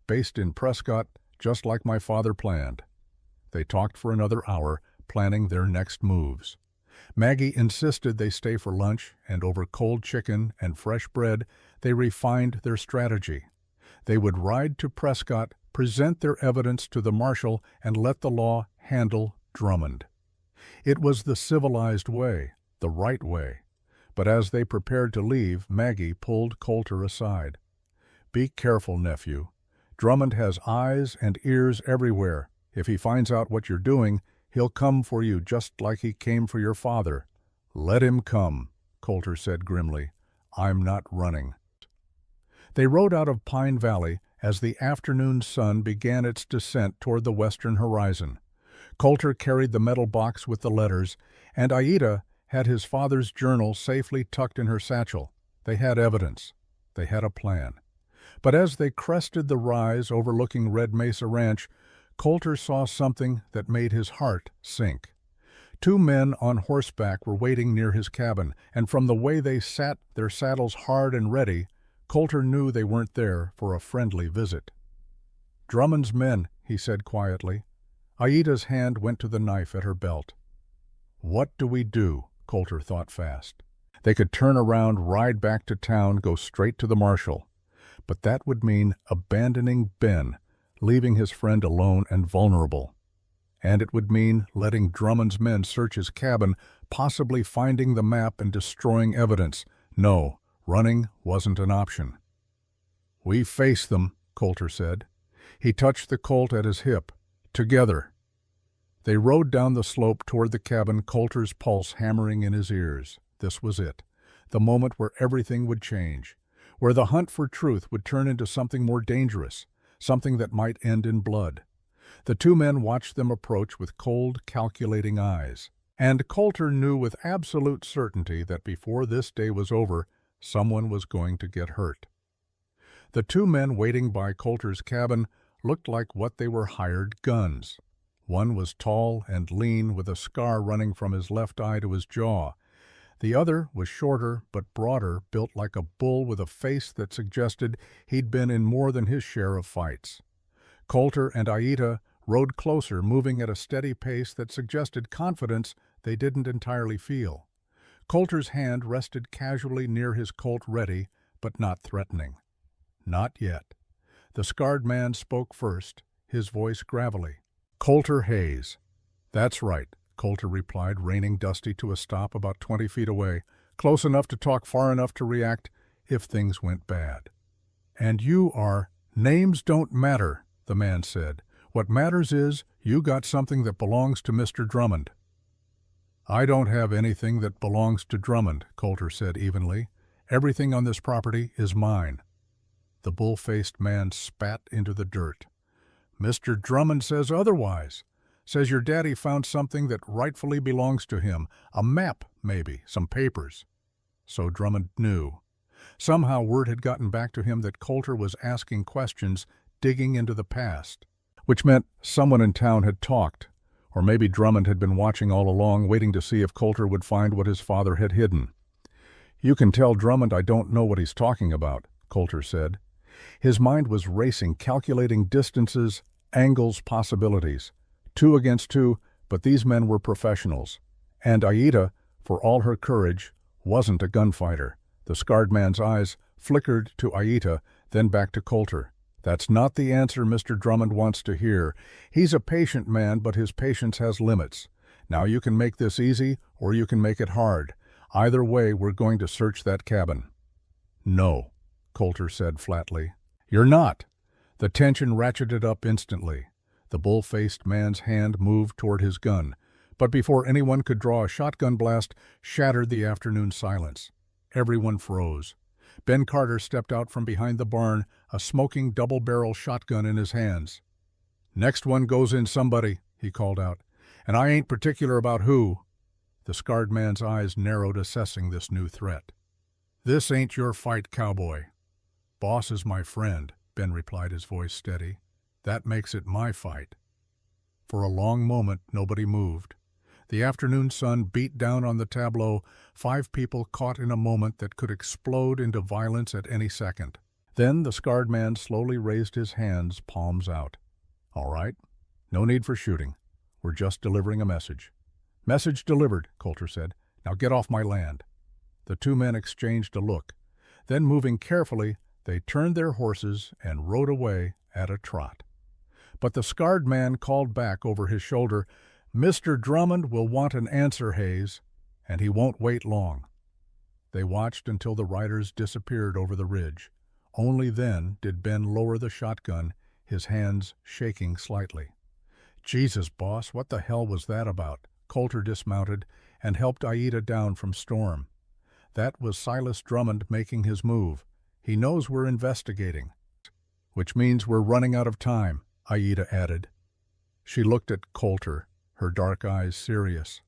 "Based in Prescott, just like my father planned." They talked for another hour, planning their next moves. Maggie insisted they stay for lunch, and over cold chicken and fresh bread, they refined their strategy. They would ride to Prescott, present their evidence to the marshal, and let the law handle Drummond. It was the civilized way, the right way. But as they prepared to leave, Maggie pulled Coulter aside. "Be careful, nephew. Drummond has eyes and ears everywhere. If he finds out what you're doing, he'll come for you just like he came for your father." "Let him come," Coulter said grimly. "I'm not running." They rode out of Pine Valley as the afternoon sun began its descent toward the western horizon. Coulter carried the metal box with the letters, and Aida had his father's journal safely tucked in her satchel. They had evidence. They had a plan. But as they crested the rise overlooking Red Mesa Ranch, Coulter saw something that made his heart sink. 2 men on horseback were waiting near his cabin, and from the way they sat, their saddles hard and ready, Coulter knew they weren't there for a friendly visit. "Drummond's men," he said quietly. Aida's hand went to the knife at her belt. What do we do? Coulter thought fast. They could turn around, ride back to town, go straight to the marshal. But that would mean abandoning Ben, leaving his friend alone and vulnerable. And it would mean letting Drummond's men search his cabin, possibly finding the map and destroying evidence. No, running wasn't an option. "We face them," Coulter said. He touched the Colt at his hip. "Together." They rode down the slope toward the cabin, Coulter's pulse hammering in his ears. This was it, the moment where everything would change, where the hunt for truth would turn into something more dangerous, something that might end in blood. The two men watched them approach with cold, calculating eyes. And Coulter knew with absolute certainty that before this day was over, someone was going to get hurt. The two men waiting by Coulter's cabin looked like what they were hired guns. One was tall and lean, with a scar running from his left eye to his jaw. The other was shorter but broader, built like a bull with a face that suggested he'd been in more than his share of fights. Coulter and Aida rode closer, moving at a steady pace that suggested confidence they didn't entirely feel. Coulter's hand rested casually near his Colt, ready, but not threatening. Not yet. The scarred man spoke first, his voice gravelly. "Coulter Hayes." "That's right," Coulter replied, reining Dusty to a stop about 20 feet away, close enough to talk, far enough to react if things went bad. "And you are—" "Names don't matter," the man said. "What matters is you got something that belongs to Mr. Drummond." "I don't have anything that belongs to Drummond," Coulter said evenly. "Everything on this property is mine." The bull-faced man spat into the dirt. "Mr. Drummond says otherwise. Says your daddy found something that rightfully belongs to him. A map, maybe, some papers." So Drummond knew. Somehow word had gotten back to him that Coulter was asking questions, digging into the past. Which meant someone in town had talked. Or maybe Drummond had been watching all along, waiting to see if Coulter would find what his father had hidden. "You can tell Drummond I don't know what he's talking about," Coulter said. His mind was racing, calculating distances, angles, possibilities. 2 against 2, but these men were professionals. And Aida, for all her courage, wasn't a gunfighter. The scarred man's eyes flickered to Aida, then back to Coulter. "That's not the answer Mr. Drummond wants to hear. He's a patient man, but his patience has limits. Now you can make this easy, or you can make it hard. Either way, we're going to search that cabin." "No," Coulter said flatly. "You're not." The tension ratcheted up instantly. The bull-faced man's hand moved toward his gun, but before anyone could draw a shotgun blast, shattered the afternoon silence. Everyone froze. Ben Carter stepped out from behind the barn, a smoking double-barrel shotgun in his hands. "Next one goes in somebody," he called out. "And I ain't particular about who." The scarred man's eyes narrowed, assessing this new threat. "This ain't your fight, cowboy." "Boss is my friend," Ben replied, his voice steady. "That makes it my fight." For a long moment, nobody moved. The afternoon sun beat down on the tableau, 5 people caught in a moment that could explode into violence at any second. Then the scarred man slowly raised his hands, palms out. "All right. No need for shooting. We're just delivering a message." "Message delivered," Coulter said. "Now get off my land." The two men exchanged a look. Then, moving carefully, they turned their horses and rode away at a trot. But the scarred man called back over his shoulder, "Mr. Drummond will want an answer, Hayes, and he won't wait long." They watched until the riders disappeared over the ridge. Only then did Ben lower the shotgun, his hands shaking slightly. "Jesus, boss, what the hell was that about?" Coulter dismounted and helped Aida down from Storm. "That was Silas Drummond making his move. He knows we're investigating." "Which means we're running out of time," Aida added. She looked at Coulter, her dark eyes serious.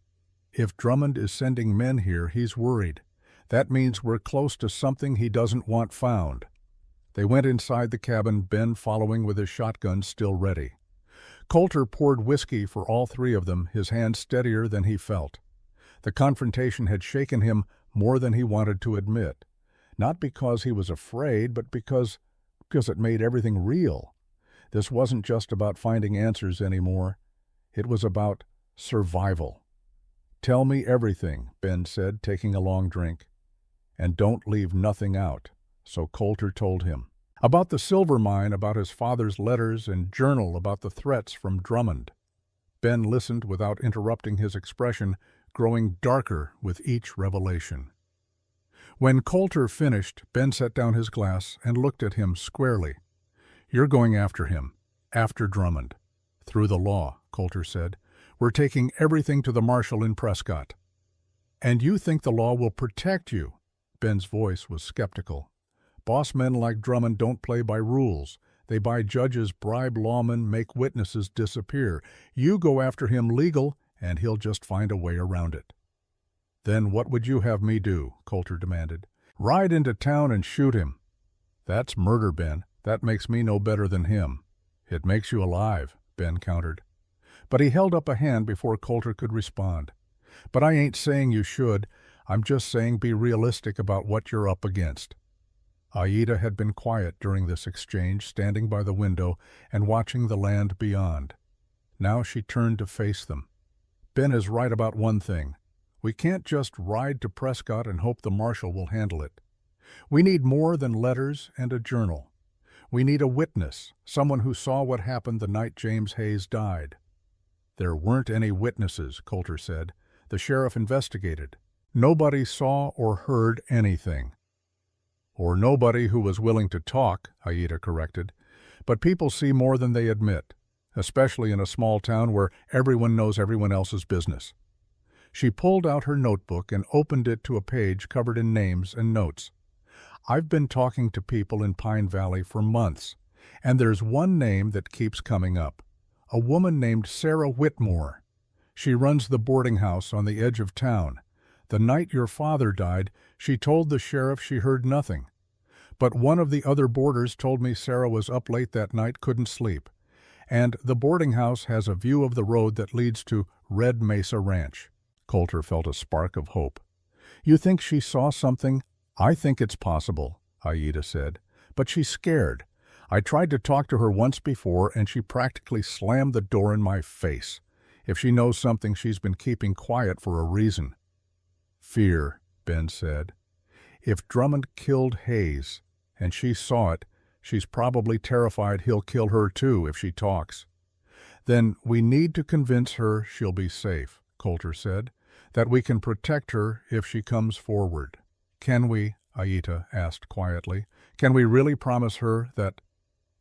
"If Drummond is sending men here, he's worried. That means we're close to something he doesn't want found." They went inside the cabin, Ben following with his shotgun still ready. Coulter poured whiskey for all 3 of them, his hand steadier than he felt. The confrontation had shaken him more than he wanted to admit. Not because he was afraid, but because it made everything real. This wasn't just about finding answers anymore. It was about survival. "Tell me everything," Ben said, taking a long drink. "And don't leave nothing out." So Coulter told him. About the silver mine, about his father's letters and journal, about the threats from Drummond. Ben listened without interrupting, his expression growing darker with each revelation. When Coulter finished, Ben set down his glass and looked at him squarely. "You're going after him, after Drummond." "Through the law," Coulter said. "We're taking everything to the marshal in Prescott." "And you think the law will protect you?" Ben's voice was skeptical. "Boss men like Drummond don't play by rules. They buy judges, bribe lawmen, make witnesses disappear. You go after him legal, and he'll just find a way around it." "Then what would you have me do?" Coulter demanded. "Ride into town and shoot him." "That's murder, Ben. That makes me no better than him." "It makes you alive," Ben countered. But he held up a hand before Coulter could respond. "But I ain't saying you should. I'm just saying be realistic about what you're up against." Aida had been quiet during this exchange, standing by the window and watching the land beyond. Now she turned to face them. "Ben is right about one thing. We can't just ride to Prescott and hope the marshal will handle it. We need more than letters and a journal. We need a witness, someone who saw what happened the night James Hayes died." "There weren't any witnesses," Coulter said. "The sheriff investigated. Nobody saw or heard anything." "Or nobody who was willing to talk," Aida corrected. "But people see more than they admit, especially in a small town where everyone knows everyone else's business." She pulled out her notebook and opened it to a page covered in names and notes. "I've been talking to people in Pine Valley for months, and there's one name that keeps coming up. A woman named Sarah Whitmore. She runs the boarding house on the edge of town. The night your father died, she told the sheriff she heard nothing. But one of the other boarders told me Sarah was up late that night, couldn't sleep. And the boarding house has a view of the road that leads to Red Mesa Ranch." Coulter felt a spark of hope. "You think she saw something?" "I think it's possible," Aida said. "But she's scared. I tried to talk to her once before, and she practically slammed the door in my face. If she knows something, she's been keeping quiet for a reason." "Fear," Ben said. "If Drummond killed Hayes, and she saw it, she's probably terrified he'll kill her too if she talks." "Then we need to convince her she'll be safe," Coulter said, "that we can protect her if she comes forward." "Can we?" Aida asked quietly. "Can we really promise her that—"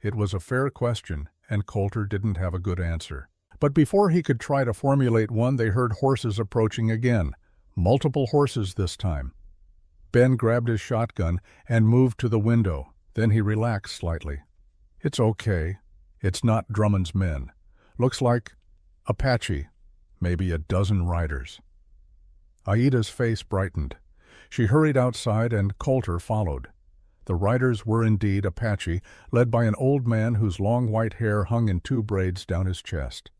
It was a fair question, and Coulter didn't have a good answer. But before he could try to formulate one, they heard horses approaching again. Multiple horses this time. Ben grabbed his shotgun and moved to the window. Then he relaxed slightly. "It's okay. It's not Drummond's men. Looks like Apache, maybe a dozen riders." Aida's face brightened. She hurried outside and Coulter followed. The riders were indeed Apache, led by an old man whose long white hair hung in 2 braids down his chest.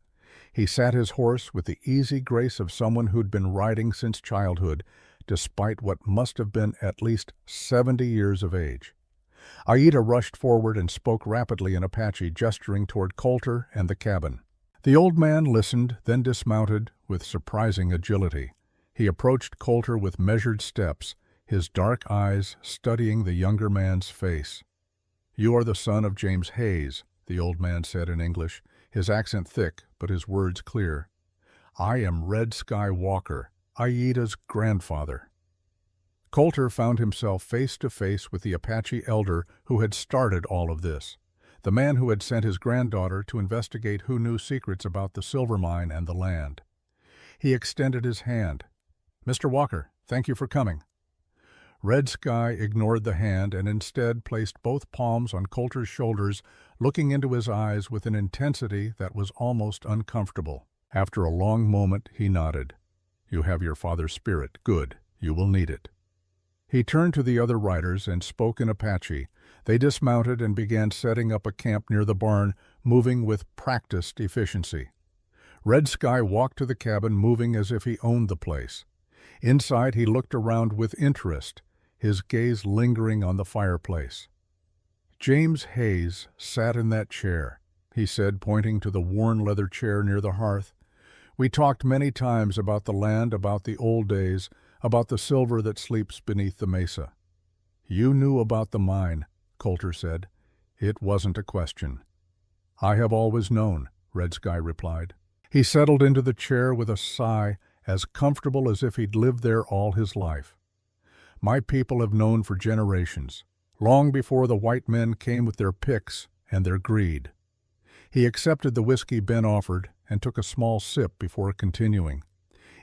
He sat his horse with the easy grace of someone who'd been riding since childhood, despite what must have been at least 70 years of age. Aida rushed forward and spoke rapidly in Apache, gesturing toward Coulter and the cabin. The old man listened, then dismounted with surprising agility. He approached Coulter with measured steps, his dark eyes studying the younger man's face. "You are the son of James Hayes," the old man said in English, his accent thick but his words clear. "I am Red Sky Walker, Aida's grandfather." Coulter found himself face to face with the Apache elder who had started all of this, the man who had sent his granddaughter to investigate who knew secrets about the silver mine and the land. He extended his hand. "Mr. Walker, thank you for coming." Red Sky ignored the hand and instead placed both palms on Coulter's shoulders, looking into his eyes with an intensity that was almost uncomfortable. After a long moment, he nodded. "You have your father's spirit. Good. You will need it." He turned to the other riders and spoke in Apache. They dismounted and began setting up a camp near the barn, moving with practiced efficiency. Red Sky walked to the cabin, moving as if he owned the place. Inside, he looked around with interest, his gaze lingering on the fireplace. "James Hayes sat in that chair," he said, pointing to the worn leather chair near the hearth. "We talked many times about the land, about the old days, about the silver that sleeps beneath the mesa." "You knew about the mine," Coulter said. "It wasn't a question." "I have always known," Red Sky replied. He settled into the chair with a sigh, as comfortable as if he'd lived there all his life. "My people have known for generations, long before the white men came with their picks and their greed." He accepted the whiskey Ben offered and took a small sip before continuing.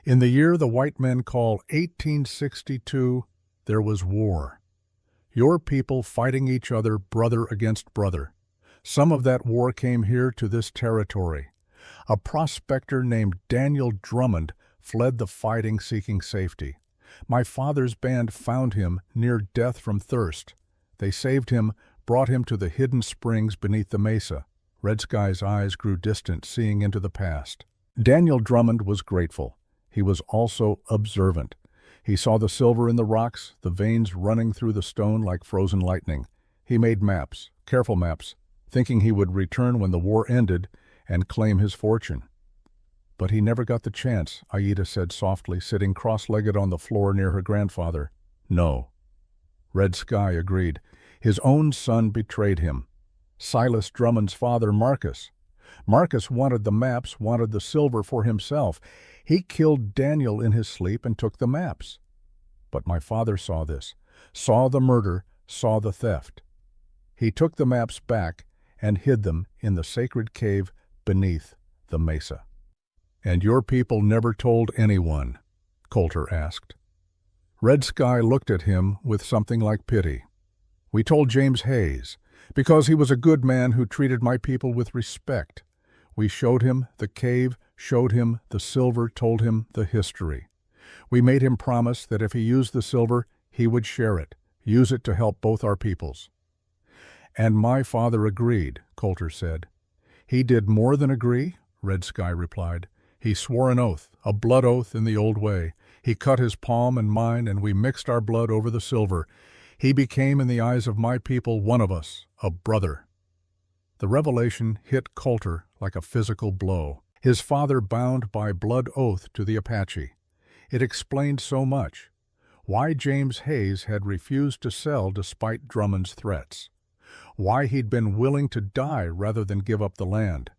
"In the year the white men call 1862, there was war. Your people fighting each other, brother against brother. Some of that war came here to this territory. A prospector named Daniel Drummond fled the fighting seeking safety. My father's band found him near death from thirst. They saved him, brought him to the hidden springs beneath the mesa. Red Sky's eyes grew distant, seeing into the past. Daniel Drummond was grateful. He was also observant. He saw the silver in the rocks, the veins running through the stone like frozen lightning. He made maps, careful maps, thinking he would return when the war ended and claim his fortune. But he never got the chance, Aida said softly, sitting cross-legged on the floor near her grandfather. No. Red Sky agreed. His own son betrayed him. Silas Drummond's father, Marcus. Marcus wanted the maps, wanted the silver for himself. He killed Daniel in his sleep and took the maps. But my father saw this, saw the murder, saw the theft. He took the maps back and hid them in the sacred cave beneath the mesa. "And your people never told anyone?" Coulter asked. Red Sky looked at him with something like pity. "We told James Hayes, because he was a good man who treated my people with respect. We showed him the cave, showed him the silver, told him the history. We made him promise that if he used the silver, he would share it, use it to help both our peoples." "And my father agreed," Coulter said. "He did more than agree," Red Sky replied. "He swore an oath, a blood oath in the old way. He cut his palm and mine, and we mixed our blood over the silver. He became, in the eyes of my people, one of us, a brother." The revelation hit Coulter like a physical blow. His father bound by blood oath to the Apache. It explained so much. Why James Hayes had refused to sell despite Drummond's threats. Why he'd been willing to die rather than give up the land.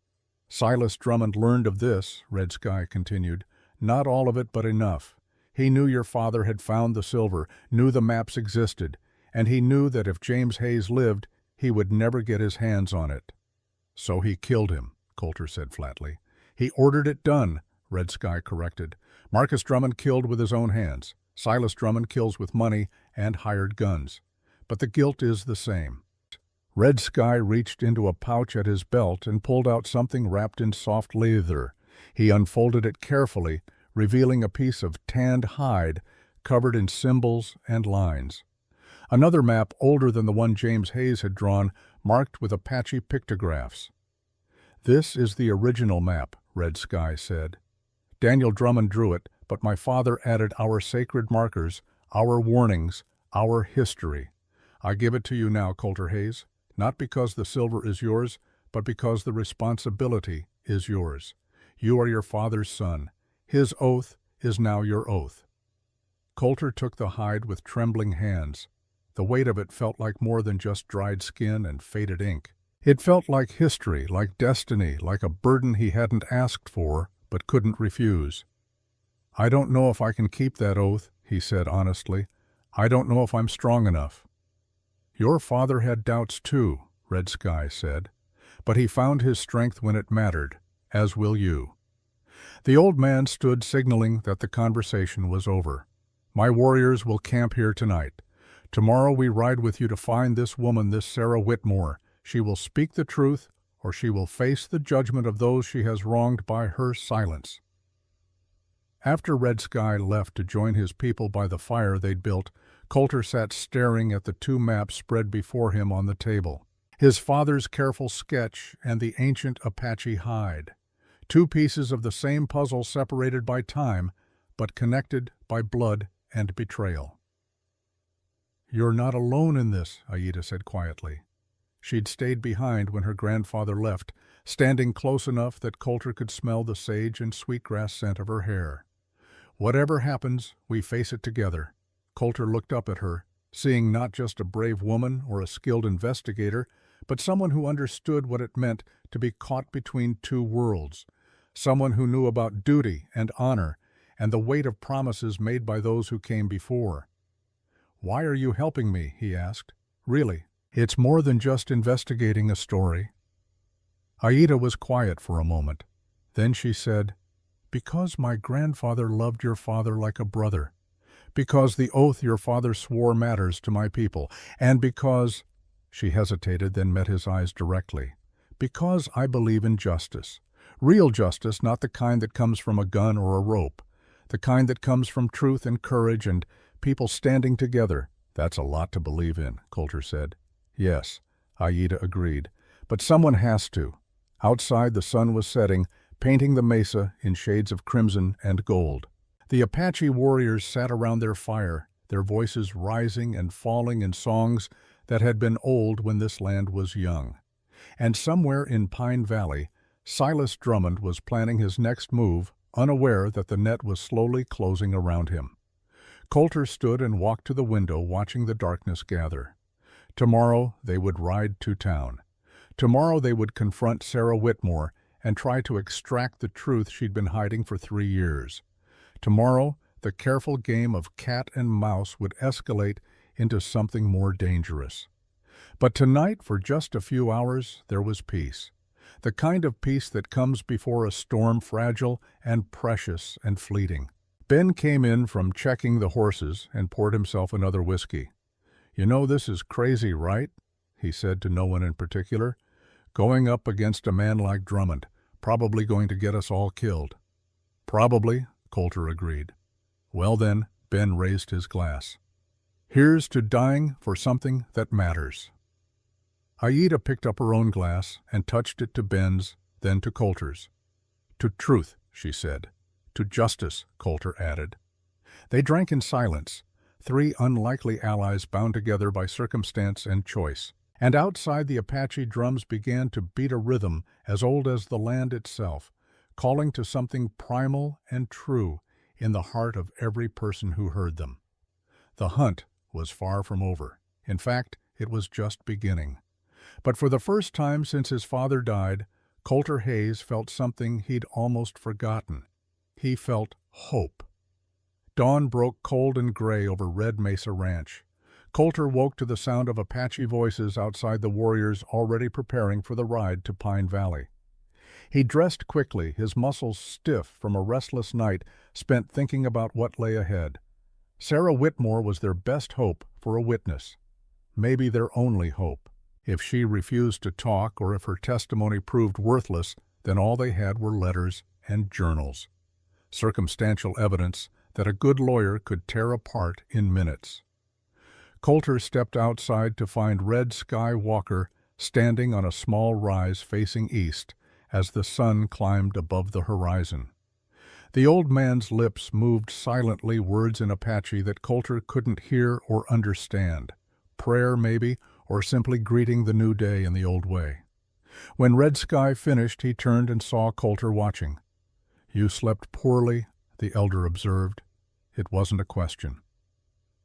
Silas Drummond learned of this, Red Sky continued. Not all of it, but enough. He knew your father had found the silver, knew the maps existed, and he knew that if James Hayes lived, he would never get his hands on it. "So he killed him," Coulter said flatly. "He ordered it done," Red Sky corrected. "Marcus Drummond killed with his own hands. Silas Drummond kills with money and hired guns. But the guilt is the same." Red Sky reached into a pouch at his belt and pulled out something wrapped in soft leather. He unfolded it carefully, revealing a piece of tanned hide covered in symbols and lines. Another map, older than the one James Hayes had drawn, marked with Apache pictographs. "This is the original map," Red Sky said. "Daniel Drummond drew it, but my father added our sacred markers, our warnings, our history. I give it to you now, Coulter Hayes, not because the silver is yours, but because the responsibility is yours. You are your father's son. His oath is now your oath." Coulter took the hide with trembling hands. The weight of it felt like more than just dried skin and faded ink. It felt like history, like destiny, like a burden he hadn't asked for, but couldn't refuse. "I don't know if I can keep that oath," he said honestly. "I don't know if I'm strong enough." "Your father had doubts too," Red Sky said, "but he found his strength when it mattered, as will you." The old man stood, signaling that the conversation was over. "My warriors will camp here tonight. Tomorrow we ride with you to find this woman, this Sarah Whitmore. She will speak the truth, or she will face the judgment of those she has wronged by her silence." After Red Sky left to join his people by the fire they'd built, Coulter sat staring at the two maps spread before him on the table. His father's careful sketch and the ancient Apache hide. Two pieces of the same puzzle separated by time, but connected by blood and betrayal. "You're not alone in this," Aida said quietly. She'd stayed behind when her grandfather left, standing close enough that Coulter could smell the sage and sweetgrass scent of her hair. "Whatever happens, we face it together." Coulter looked up at her, seeing not just a brave woman or a skilled investigator, but someone who understood what it meant to be caught between two worlds, someone who knew about duty and honor and the weight of promises made by those who came before. "Why are you helping me?" he asked. "Really, it's more than just investigating a story." Aida was quiet for a moment. Then she said, "Because my grandfather loved your father like a brother. Because the oath your father swore matters to my people. And because—" She hesitated, then met his eyes directly. Because I believe in justice. Real justice, not the kind that comes from a gun or a rope. The kind that comes from truth and courage and people standing together. That's a lot to believe in, Coulter said. Yes, Aida agreed. But someone has to. Outside, the sun was setting, painting the mesa in shades of crimson and gold. The Apache warriors sat around their fire, their voices rising and falling in songs that had been old when this land was young. And somewhere in Pine Valley, Silas Drummond was planning his next move, unaware that the net was slowly closing around him. Coulter stood and walked to the window, watching the darkness gather. Tomorrow they would ride to town. Tomorrow they would confront Sarah Whitmore and try to extract the truth she'd been hiding for 3 years. Tomorrow, the careful game of cat and mouse would escalate into something more dangerous. But tonight, for just a few hours, there was peace. The kind of peace that comes before a storm, fragile and precious and fleeting. Ben came in from checking the horses and poured himself another whiskey. "You know, this is crazy, right?" he said to no one in particular. "Going up against a man like Drummond, probably going to get us all killed." "Probably," Coulter agreed. "Well then," Ben raised his glass. "Here's to dying for something that matters." Aida picked up her own glass and touched it to Ben's, then to Coulter's. "To truth," she said. "To justice," Coulter added. They drank in silence, 3 unlikely allies bound together by circumstance and choice. And outside, the Apache drums began to beat a rhythm as old as the land itself, calling to something primal and true in the heart of every person who heard them. The hunt was far from over. In fact, it was just beginning. But for the first time since his father died, Coulter Hayes felt something he'd almost forgotten. He felt hope. Dawn broke cold and gray over Red Mesa Ranch. Coulter woke to the sound of Apache voices outside, the warriors already preparing for the ride to Pine Valley. He dressed quickly, his muscles stiff from a restless night spent thinking about what lay ahead. Sarah Whitmore was their best hope for a witness. Maybe their only hope. If she refused to talk or if her testimony proved worthless, then all they had were letters and journals. Circumstantial evidence that a good lawyer could tear apart in minutes. Coulter stepped outside to find Red Sky Walker standing on a small rise facing east as the sun climbed above the horizon. The old man's lips moved silently, words in Apache that Coulter couldn't hear or understand. Prayer, maybe, or simply greeting the new day in the old way. When Red Sky finished, he turned and saw Coulter watching. "You slept poorly," the elder observed. It wasn't a question.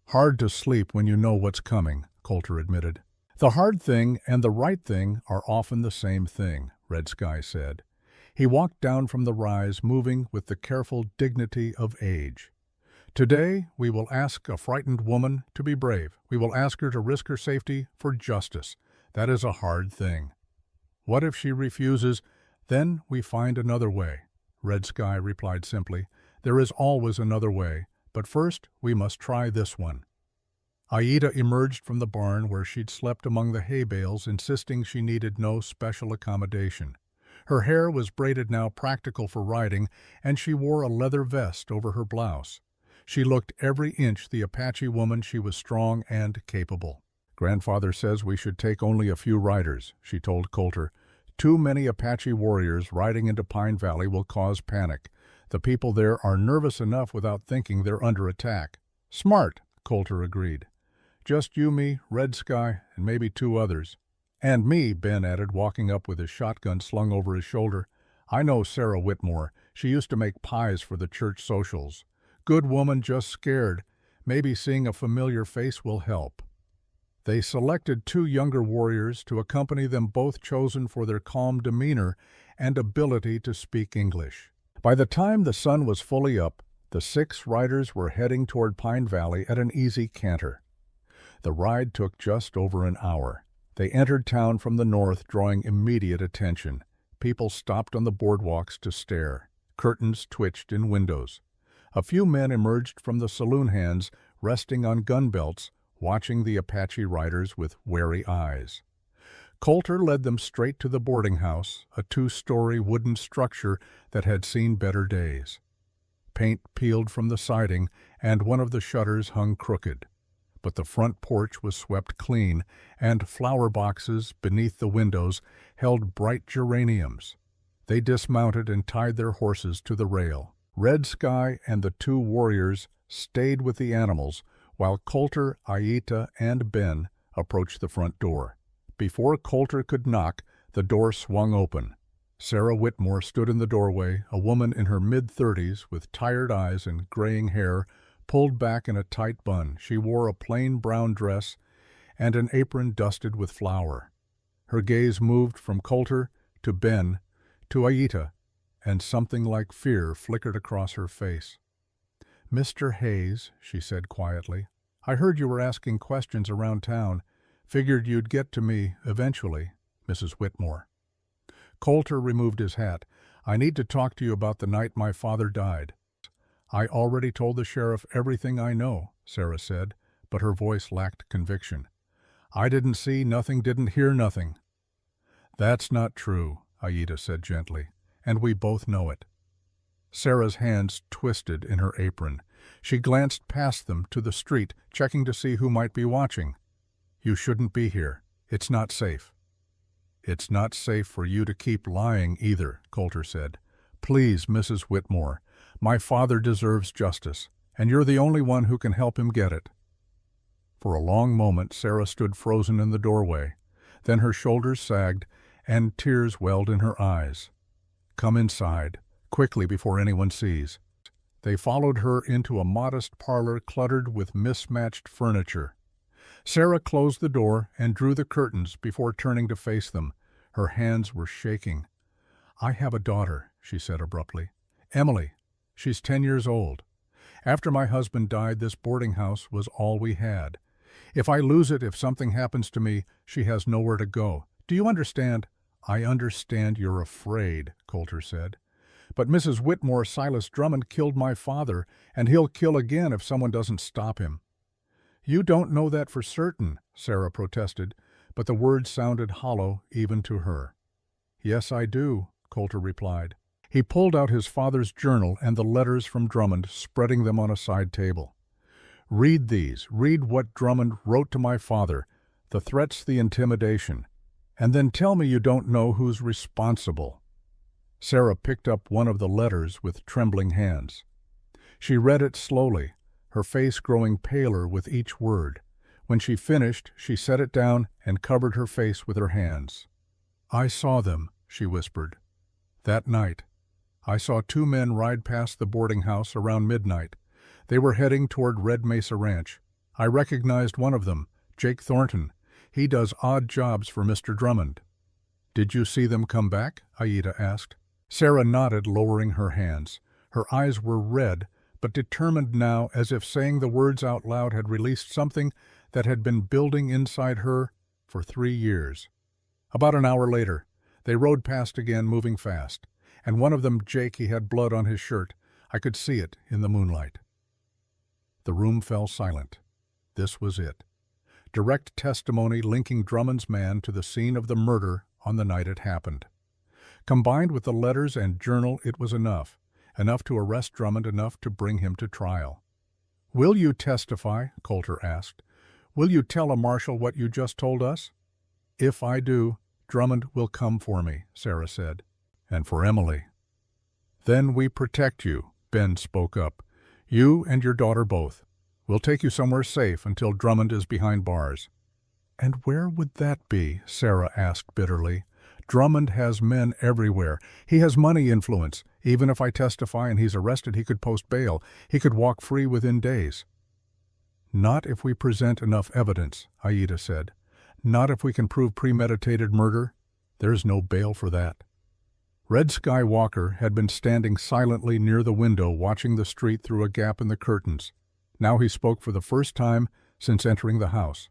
"Hard to sleep when you know what's coming," Coulter admitted. "The hard thing and the right thing are often the same thing," Red Sky said. He walked down from the rise, moving with the careful dignity of age. "Today we will ask a frightened woman to be brave. We will ask her to risk her safety for justice. That is a hard thing. What if she refuses? Then we find another way." Red Sky replied simply, "There is always another way, but first we must try this one." Aida emerged from the barn where she'd slept among the hay bales, insisting she needed no special accommodation. Her hair was braided now, practical for riding, and she wore a leather vest over her blouse. She looked every inch the Apache woman. She was strong and capable. "Grandfather says we should take only a few riders," she told Coulter. "Too many Apache warriors riding into Pine Valley will cause panic. The people there are nervous enough without thinking they're under attack." "Smart," Coulter agreed. "Just you, me, Red Sky, and maybe 2 others. "And me," Ben added, walking up with his shotgun slung over his shoulder. "I know Sarah Whitmore. She used to make pies for the church socials. Good woman, just scared. Maybe seeing a familiar face will help." They selected 2 younger warriors to accompany them, both chosen for their calm demeanor and ability to speak English. By the time the sun was fully up, the 6 riders were heading toward Pine Valley at an easy canter. The ride took just over an hour. They entered town from the north, drawing immediate attention. People stopped on the boardwalks to stare. Curtains twitched in windows. A few men emerged from the saloon hands, resting on gun belts, watching the Apache riders with wary eyes. Coulter led them straight to the boarding house, a two-story wooden structure that had seen better days. Paint peeled from the siding, and one of the shutters hung crooked. But the front porch was swept clean, and flower boxes beneath the windows held bright geraniums. They dismounted and tied their horses to the rail. Red Sky and the two warriors stayed with the animals, while Coulter, Aita, and Ben approached the front door. Before Coulter could knock, the door swung open. Sarah Whitmore stood in the doorway, a woman in her mid-30s with tired eyes and graying hair pulled back in a tight bun. She wore a plain brown dress and an apron dusted with flour. Her gaze moved from Coulter to Ben to Aita, and something like fear flickered across her face. "Mr. Hayes," she said quietly, "I heard you were asking questions around town. Figured you'd get to me eventually, Mrs. Whitmore." Coulter removed his hat. "I need to talk to you about the night my father died." "I already told the sheriff everything I know," Sarah said, but her voice lacked conviction. "I didn't see nothing, didn't hear nothing." "That's not true," Aita said gently, "and we both know it." Sarah's hands twisted in her apron. She glanced past them to the street, checking to see who might be watching. "You shouldn't be here. It's not safe." "It's not safe for you to keep lying either," Coulter said. "Please, Mrs. Whitmore, my father deserves justice, and you're the only one who can help him get it." For a long moment Sarah stood frozen in the doorway. Then her shoulders sagged, and tears welled in her eyes. "Come inside, quickly before anyone sees." They followed her into a modest parlor cluttered with mismatched furniture. Sarah closed the door and drew the curtains before turning to face them. Her hands were shaking. "I have a daughter," she said abruptly. "Emily. She's 10 years old. After my husband died, this boarding house was all we had. If I lose it, if something happens to me, she has nowhere to go. Do you understand?" "I understand you're afraid," Coulter said. "But Mrs. Whitmore, Silas Drummond killed my father, and he'll kill again if someone doesn't stop him." "You don't know that for certain," Sarah protested, but the words sounded hollow even to her. "Yes, I do," Coulter replied. He pulled out his father's journal and the letters from Drummond, spreading them on a side table. "Read these. Read what Drummond wrote to my father, the threats, the intimidation. And then tell me you don't know who's responsible." Sarah picked up one of the letters with trembling hands. She read it slowly, her face growing paler with each word. When she finished, she set it down and covered her face with her hands. "I saw them," she whispered. "That night. I saw 2 men ride past the boarding house around midnight. They were heading toward Red Mesa Ranch. I recognized one of them, Jake Thornton. He does odd jobs for Mr. Drummond." "Did you see them come back?" Aita asked. Sarah nodded, lowering her hands. Her eyes were red, but determined now, as if saying the words out loud had released something that had been building inside her for 3 years. About an hour later, they rode past again, moving fast. And one of them, Jake, he had blood on his shirt. I could see it in the moonlight. The room fell silent. This was it. Direct testimony linking Drummond's man to the scene of the murder on the night it happened. Combined with the letters and journal, it was enough to arrest Drummond, enough to bring him to trial. "Will you testify?" Coulter asked. "Will you tell a marshal what you just told us?" "If I do, Drummond will come for me," Sarah said. "And for Emily." "Then we protect you," Ben spoke up. "You and your daughter both. We'll take you somewhere safe until Drummond is behind bars." "And where would that be?" Sarah asked bitterly. "Drummond has men everywhere. He has money influence. Even if I testify and he's arrested, he could post bail. He could walk free within days." "Not if we present enough evidence," Aita said. "Not if we can prove premeditated murder. There's no bail for that." Red Sky Walker had been standing silently near the window, watching the street through a gap in the curtains. Now he spoke for the first time since entering the house.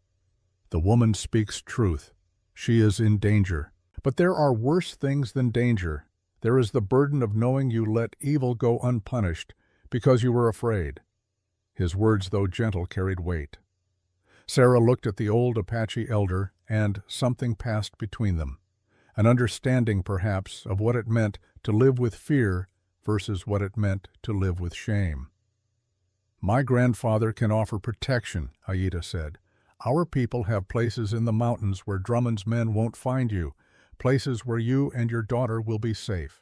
"The woman speaks truth. She is in danger. But there are worse things than danger. There is the burden of knowing you let evil go unpunished because you were afraid." His words, though gentle, carried weight. Sarah looked at the old Apache elder, and something passed between them. An understanding, perhaps, of what it meant to live with fear versus what it meant to live with shame. "My grandfather can offer protection," Aida said. "Our people have places in the mountains where Drummond's men won't find you, places where you and your daughter will be safe."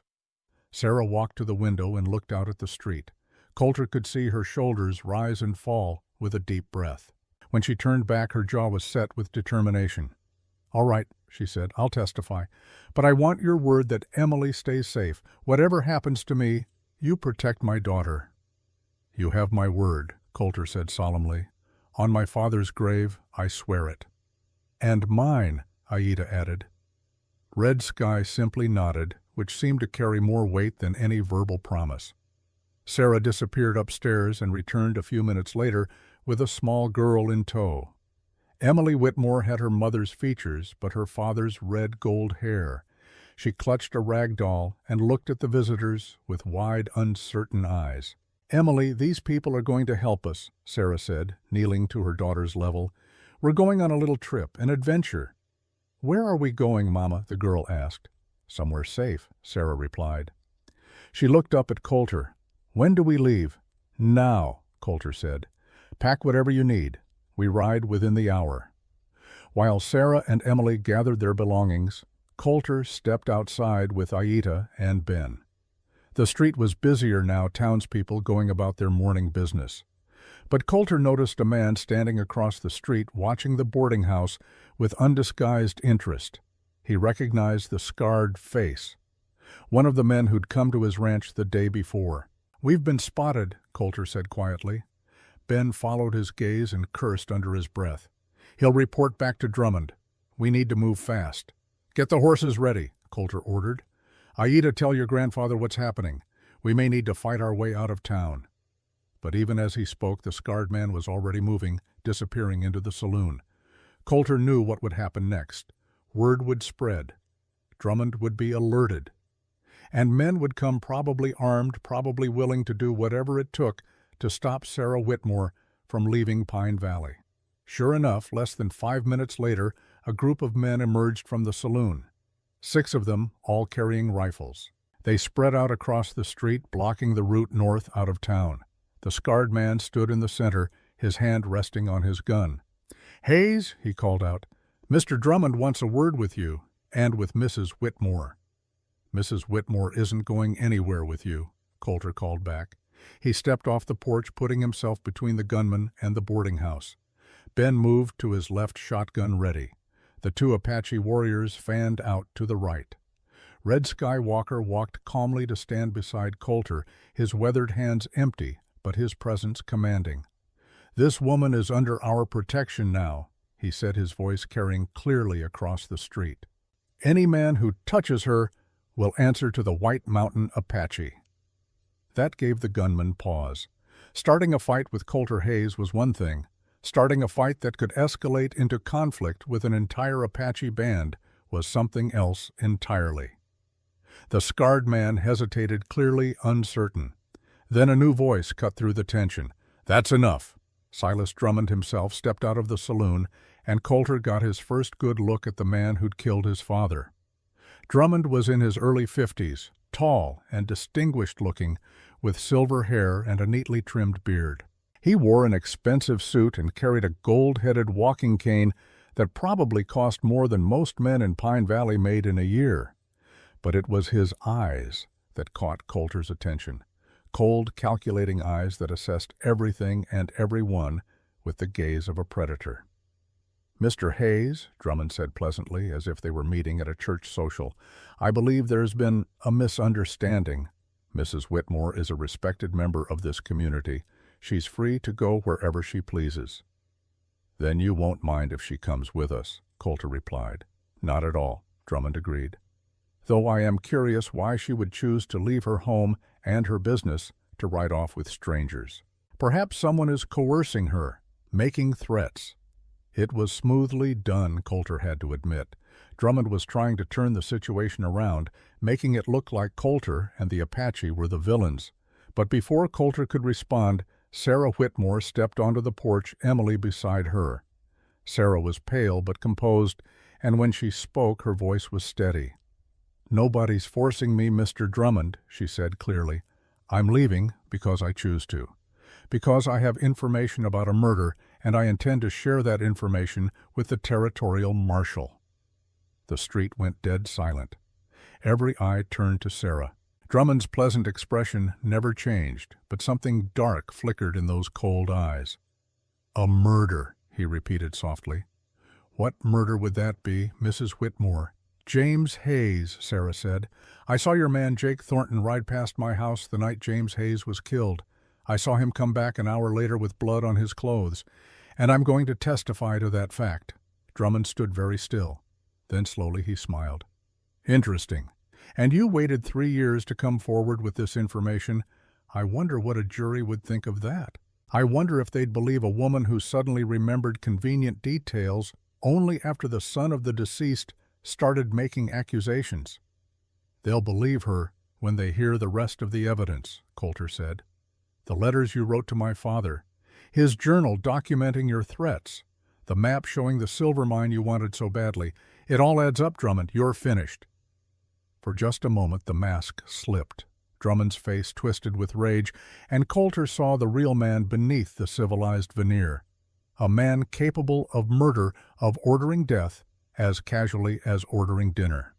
Sarah walked to the window and looked out at the street. Coulter could see her shoulders rise and fall with a deep breath. When she turned back, her jaw was set with determination. "All right," she said, "I'll testify. But I want your word that Emily stays safe. Whatever happens to me, you protect my daughter." "You have my word," Coulter said solemnly. "On my father's grave, I swear it." "And mine," Aida added. Red Sky simply nodded, which seemed to carry more weight than any verbal promise. Sarah disappeared upstairs and returned a few minutes later with a small girl in tow. Emily Whitmore had her mother's features, but her father's red gold hair. She clutched a rag doll and looked at the visitors with wide, uncertain eyes. "Emily, these people are going to help us," Sarah said, kneeling to her daughter's level. "We're going on a little trip, an adventure." "Where are we going, Mama?" the girl asked. "Somewhere safe," Sarah replied. She looked up at Coulter. "When do we leave?" "Now," Coulter said. "Pack whatever you need. We ride within the hour." While Sarah and Emily gathered their belongings, Coulter stepped outside with Aida and Ben. The street was busier now, townspeople going about their morning business. But Coulter noticed a man standing across the street watching the boarding house with undisguised interest. He recognized the scarred face. One of the men who'd come to his ranch the day before. "We've been spotted," Coulter said quietly. Ben followed his gaze and cursed under his breath. "He'll report back to Drummond. We need to move fast." "Get the horses ready," Coulter ordered. "Aida, tell your grandfather what's happening. We may need to fight our way out of town." But even as he spoke, the scarred man was already moving, disappearing into the saloon. Coulter knew what would happen next. Word would spread. Drummond would be alerted. And men would come, probably armed, probably willing to do whatever it took to stop Sarah Whitmore from leaving Pine Valley. Sure enough, less than 5 minutes later, a group of men emerged from the saloon. 6 of them, all carrying rifles. They spread out across the street, blocking the route north out of town. The scarred man stood in the center, his hand resting on his gun. "Hayes," he called out, "Mr. Drummond wants a word with you, and with Mrs. Whitmore." "Mrs. Whitmore isn't going anywhere with you," Coulter called back. He stepped off the porch, putting himself between the gunman and the boarding house. Ben moved to his left, shotgun ready. The 2 Apache warriors fanned out to the right. Red Sky Walker walked calmly to stand beside Coulter, his weathered hands empty, but his presence commanding. "This woman is under our protection now," he said, his voice carrying clearly across the street. "Any man who touches her will answer to the White Mountain Apache." That gave the gunman pause. Starting a fight with Coulter Hayes was one thing. Starting a fight that could escalate into conflict with an entire Apache band was something else entirely. The scarred man hesitated, clearly uncertain. Then a new voice cut through the tension. "That's enough." Silas Drummond himself stepped out of the saloon, and Coulter got his first good look at the man who'd killed his father. Drummond was in his early 50s, tall and distinguished-looking, with silver hair and a neatly trimmed beard. He wore an expensive suit and carried a gold-headed walking cane that probably cost more than most men in Pine Valley made in a year. But it was his eyes that caught Coulter's attention. Cold, calculating eyes that assessed everything and everyone with the gaze of a predator. "Mr. Hayes," Drummond said pleasantly, as if they were meeting at a church social, "I believe there's been a misunderstanding. Mrs. Whitmore is a respected member of this community. She's free to go wherever she pleases." "Then you won't mind if she comes with us," Coulter replied. "Not at all," Drummond agreed. "Though I am curious why she would choose to leave her home and her business to ride off with strangers. Perhaps someone is coercing her, making threats." It was smoothly done, Coulter had to admit. Drummond was trying to turn the situation around, making it look like Coulter and the Apache were the villains. But before Coulter could respond, Sarah Whitmore stepped onto the porch, Emily beside her. Sarah was pale but composed, and when she spoke her voice was steady. "Nobody's forcing me, Mr. Drummond," she said clearly. "I'm leaving because I choose to. Because I have information about a murder, and I intend to share that information with the territorial marshal." The street went dead silent. Every eye turned to Sarah. Drummond's pleasant expression never changed, but something dark flickered in those cold eyes. "A murder," he repeated softly. "What murder would that be, Mrs. Whitmore?" "James Hayes," Sarah said. "I saw your man Jake Thornton ride past my house the night James Hayes was killed. I saw him come back an hour later with blood on his clothes, and I'm going to testify to that fact." Drummond stood very still. Then slowly he smiled. "Interesting. And you waited 3 years to come forward with this information. I wonder what a jury would think of that. I wonder if they'd believe a woman who suddenly remembered convenient details only after the son of the deceased started making accusations." "They'll believe her when they hear the rest of the evidence," Coulter said. "The letters you wrote to my father, his journal documenting your threats, the map showing the silver mine you wanted so badly. It all adds up, Drummond. You're finished." For just a moment the mask slipped. Drummond's face twisted with rage, and Coulter saw the real man beneath the civilized veneer. A man capable of murder, of ordering death, as casually as ordering dinner.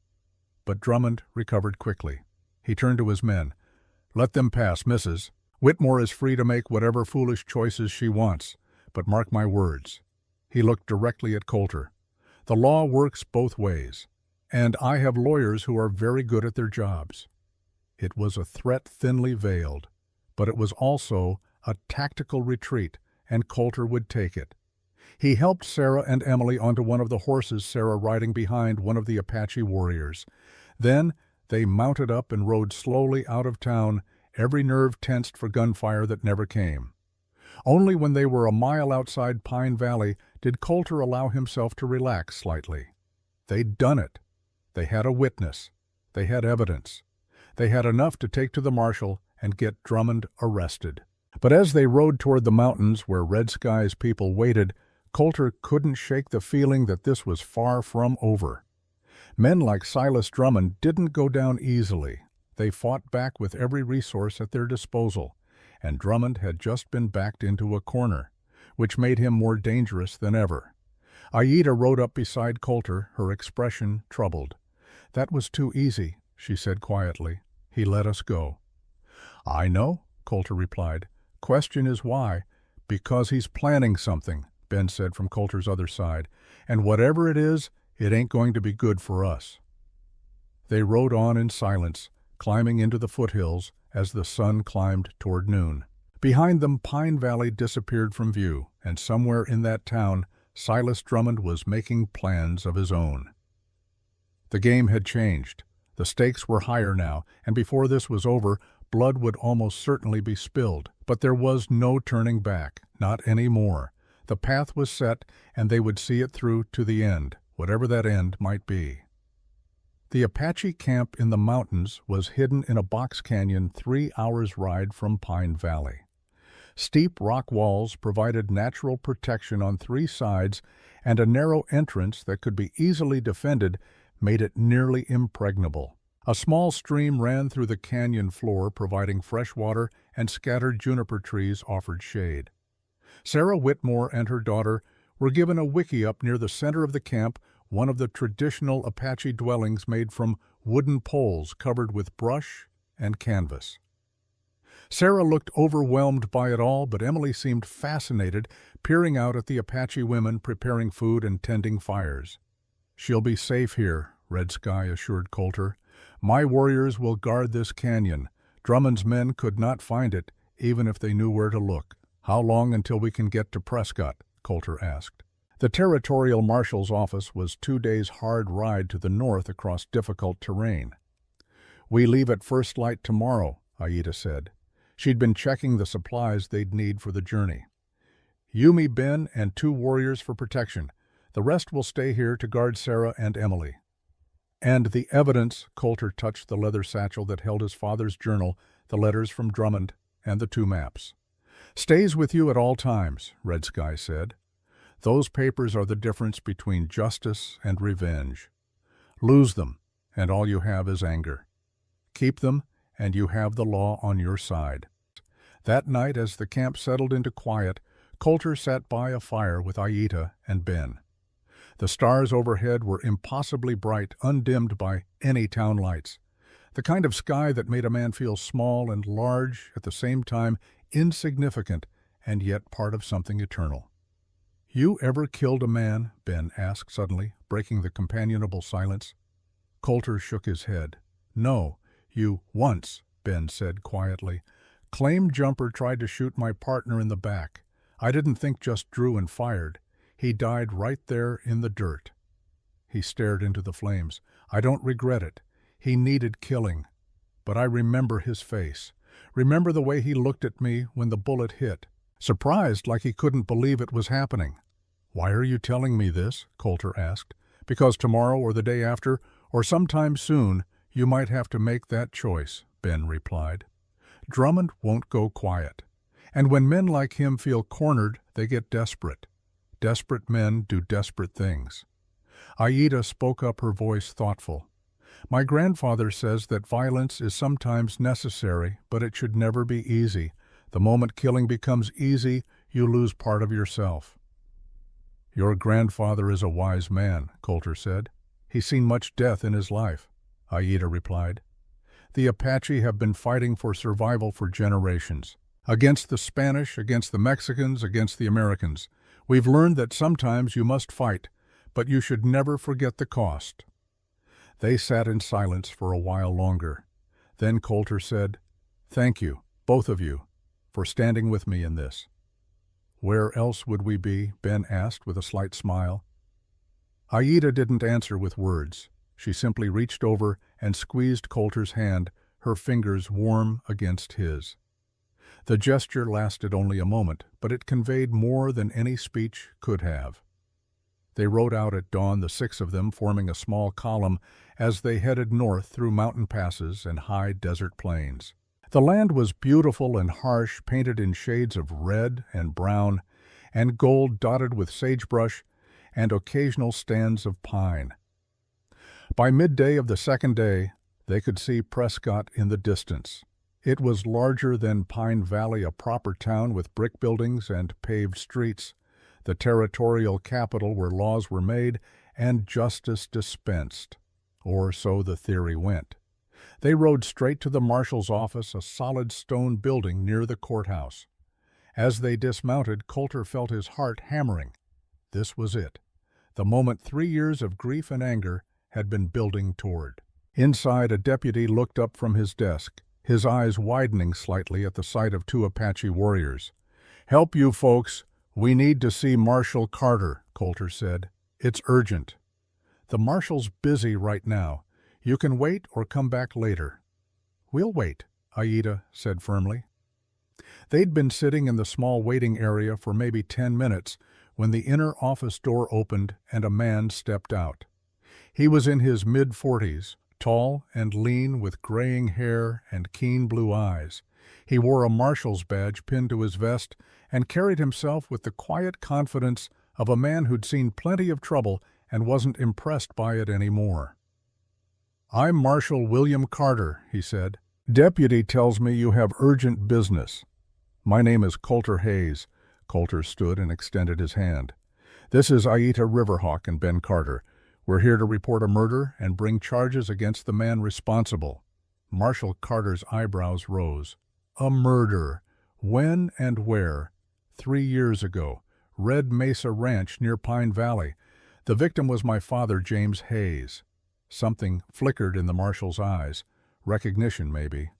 But Drummond recovered quickly. He turned to his men. "Let them pass, Mrs. Whitmore is free to make whatever foolish choices she wants, but mark my words." He looked directly at Coulter. "The law works both ways, and I have lawyers who are very good at their jobs." It was a threat thinly veiled, but it was also a tactical retreat, and Coulter would take it. He helped Sarah and Emily onto one of the horses, Sarah riding behind one of the Apache warriors. Then they mounted up and rode slowly out of town, every nerve tensed for gunfire that never came. Only when they were a mile outside Pine Valley did Coulter allow himself to relax slightly. They'd done it. They had a witness. They had evidence. They had enough to take to the marshal and get Drummond arrested. But as they rode toward the mountains where Red Sky's people waited, Coulter couldn't shake the feeling that this was far from over. Men like Silas Drummond didn't go down easily. They fought back with every resource at their disposal, and Drummond had just been backed into a corner, which made him more dangerous than ever. Aida rode up beside Coulter, her expression troubled. "That was too easy," she said quietly. "He let us go." "I know," Coulter replied. "Question is why." "Because he's planning something," Ben said from Coulter's other side. "And whatever it is, it ain't going to be good for us." They rode on in silence, climbing into the foothills as the sun climbed toward noon. Behind them, Pine Valley disappeared from view, and somewhere in that town, Silas Drummond was making plans of his own. The game had changed. The stakes were higher now, and before this was over, blood would almost certainly be spilled. But there was no turning back, not any more. The path was set, and they would see it through to the end, whatever that end might be. The Apache camp in the mountains was hidden in a box canyon 3 hours' ride from Pine Valley. Steep rock walls provided natural protection on 3 sides, and a narrow entrance that could be easily defended made it nearly impregnable. A small stream ran through the canyon floor, providing fresh water, and scattered juniper trees offered shade. Sarah Whitmore and her daughter were given a wickiup near the center of the camp, one of the traditional Apache dwellings made from wooden poles covered with brush and canvas. Sarah looked overwhelmed by it all, but Emily seemed fascinated, peering out at the Apache women preparing food and tending fires. "She'll be safe here," Red Sky assured Coulter. "My warriors will guard this canyon. Drummond's men could not find it, even if they knew where to look." "How long until we can get to Prescott?" Coulter asked. The territorial marshal's office was 2 days' hard ride to the north across difficult terrain. "We leave at first light tomorrow," Aida said. She'd been checking the supplies they'd need for the journey. "You, me, Ben, and 2 warriors for protection. The rest will stay here to guard Sarah and Emily." "And the evidence," Coulter touched the leather satchel that held his father's journal, the letters from Drummond, and the 2 maps. "Stays with you at all times," Red Sky said. Those papers are the difference between justice and revenge. Lose them, and all you have is anger. Keep them, and you have the law on your side. That night, as the camp settled into quiet, Coulter sat by a fire with Aida and Ben. The stars overhead were impossibly bright, undimmed by any town lights. The kind of sky that made a man feel small and large, at the same time insignificant, and yet part of something eternal. "You ever killed a man?" Ben asked suddenly, breaking the companionable silence. Coulter shook his head. "No, you once," Ben said quietly. "Claim jumper tried to shoot my partner in the back. I didn't think, just drew and fired. He died right there in the dirt." He stared into the flames. "I don't regret it. He needed killing. But I remember his face. Remember the way he looked at me when the bullet hit. Surprised, like he couldn't believe it was happening." "Why are you telling me this?" Coulter asked. "Because tomorrow or the day after, or sometime soon, you might have to make that choice," Ben replied. "Drummond won't go quiet. And when men like him feel cornered, they get desperate. Desperate men do desperate things." Aida spoke up, her voice thoughtful. "My grandfather says that violence is sometimes necessary, but it should never be easy. The moment killing becomes easy, you lose part of yourself." "Your grandfather is a wise man," Coulter said. "He's seen much death in his life," Aida replied. "The Apache have been fighting for survival for generations. Against the Spanish, against the Mexicans, against the Americans. We've learned that sometimes you must fight, but you should never forget the cost." They sat in silence for a while longer. Then Coulter said, "Thank you, both of you, for standing with me in this." "Where else would we be?" Ben asked with a slight smile. Aida didn't answer with words. She simply reached over and squeezed Coulter's hand, her fingers warm against his. The gesture lasted only a moment, but it conveyed more than any speech could have. They rode out at dawn, the six of them forming a small column as they headed north through mountain passes and high desert plains. The land was beautiful and harsh, painted in shades of red and brown, and gold dotted with sagebrush and occasional stands of pine. By midday of the second day, they could see Prescott in the distance. It was larger than Pine Valley, a proper town with brick buildings and paved streets, the territorial capital where laws were made and justice dispensed, or so the theory went. They rode straight to the marshal's office, a solid stone building near the courthouse. As they dismounted, Coulter felt his heart hammering. This was it, the moment 3 years of grief and anger had been building toward. Inside, a deputy looked up from his desk, his eyes widening slightly at the sight of two Apache warriors. "Help, you folks. We need to see Marshal Carter," Coulter said. "It's urgent." "The marshal's busy right now. You can wait or come back later." "We'll wait," Aida said firmly. They'd been sitting in the small waiting area for maybe 10 minutes when the inner office door opened and a man stepped out. He was in his mid-40s, tall and lean with graying hair and keen blue eyes. He wore a marshal's badge pinned to his vest and carried himself with the quiet confidence of a man who'd seen plenty of trouble and wasn't impressed by it anymore. "I'm Marshal William Carter," he said. "Deputy tells me you have urgent business." "My name is Coulter Hayes." Coulter stood and extended his hand. "This is Aida Riverhawk and Ben Carter. We're here to report a murder and bring charges against the man responsible." Marshal Carter's eyebrows rose. "A murder? When and where?" 3 years ago. Red Mesa Ranch near Pine Valley. The victim was my father, James Hayes." Something flickered in the marshal's eyes. Recognition, maybe.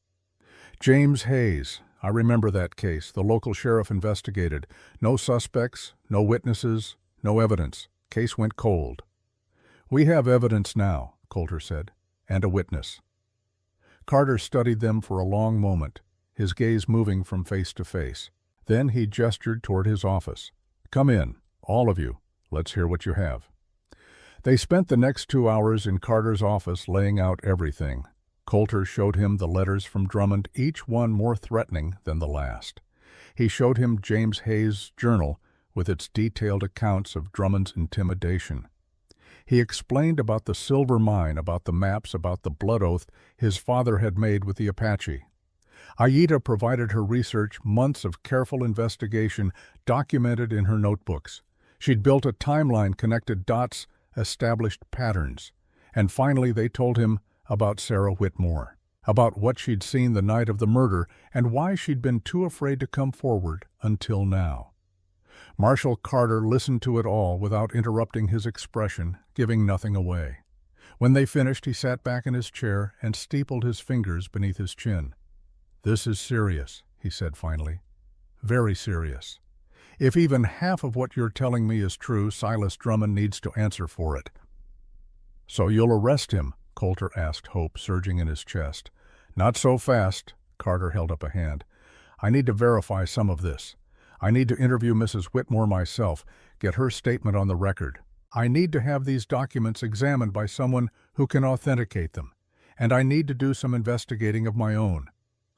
"James Hayes. I remember that case. The local sheriff investigated. No suspects, no witnesses, no evidence. Case went cold." "We have evidence now," Coulter said, "and a witness." Carter studied them for a long moment, his gaze moving from face to face. Then he gestured toward his office. "Come in, all of you. Let's hear what you have." They spent the next 2 hours in Carter's office laying out everything. Coulter showed him the letters from Drummond, each one more threatening than the last. He showed him James Hayes' journal, with its detailed accounts of Drummond's intimidation. He explained about the silver mine, about the maps, about the blood oath his father had made with the Apache. Aida provided her research, months of careful investigation documented in her notebooks. She'd built a timeline, connected dots, established patterns. And finally they told him about Sarah Whitmore, about what she'd seen the night of the murder and why she'd been too afraid to come forward until now. Marshal Carter listened to it all without interrupting his expression, giving nothing away. When they finished, he sat back in his chair and steepled his fingers beneath his chin. "This is serious," he said finally. "Very serious. If even half of what you're telling me is true, Silas Drummond needs to answer for it." "So you'll arrest him?" Coulter asked, hope surging in his chest. "Not so fast." Carter held up a hand. "I need to verify some of this. I need to interview Mrs. Whitmore myself, get her statement on the record. I need to have these documents examined by someone who can authenticate them. And I need to do some investigating of my own."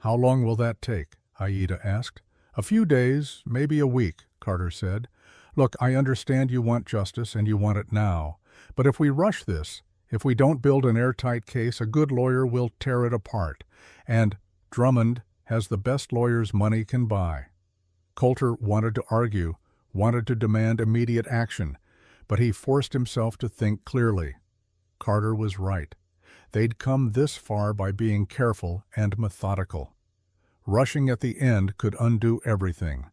"How long will that take?" Aida asked. "A few days, maybe a week," Carter said. "Look, I understand you want justice and you want it now. But if we rush this, if we don't build an airtight case, a good lawyer will tear it apart. And Drummond has the best lawyers money can buy." Coulter wanted to argue, wanted to demand immediate action, but he forced himself to think clearly. Carter was right. They'd come this far by being careful and methodical. Rushing at the end could undo everything.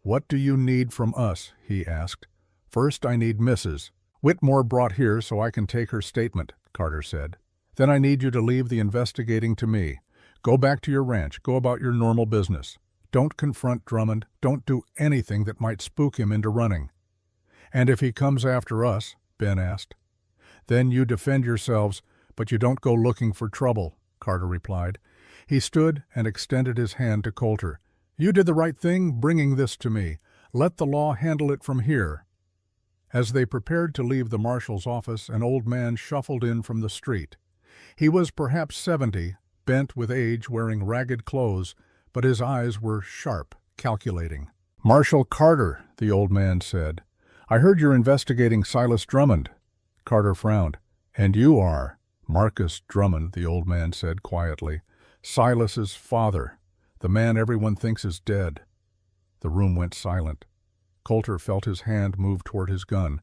"What do you need from us?" he asked. "First, I need Mrs. Whitmore brought here so I can take her statement," Carter said. "Then I need you to leave the investigating to me. Go back to your ranch. Go about your normal business. Don't confront Drummond. Don't do anything that might spook him into running." "And if he comes after us?" Ben asked. "Then you defend yourselves, but you don't go looking for trouble," Carter replied. He stood and extended his hand to Coulter. "You did the right thing bringing this to me. Let the law handle it from here." As they prepared to leave the marshal's office, an old man shuffled in from the street. He was perhaps 70, bent with age, wearing ragged clothes, but his eyes were sharp, calculating. "Marshal Carter," the old man said. "I heard you're investigating Silas Drummond." Carter frowned. "And you are?" "Marcus Drummond," the old man said quietly. "Silas's father, the man everyone thinks is dead." The room went silent. Coulter felt his hand move toward his gun.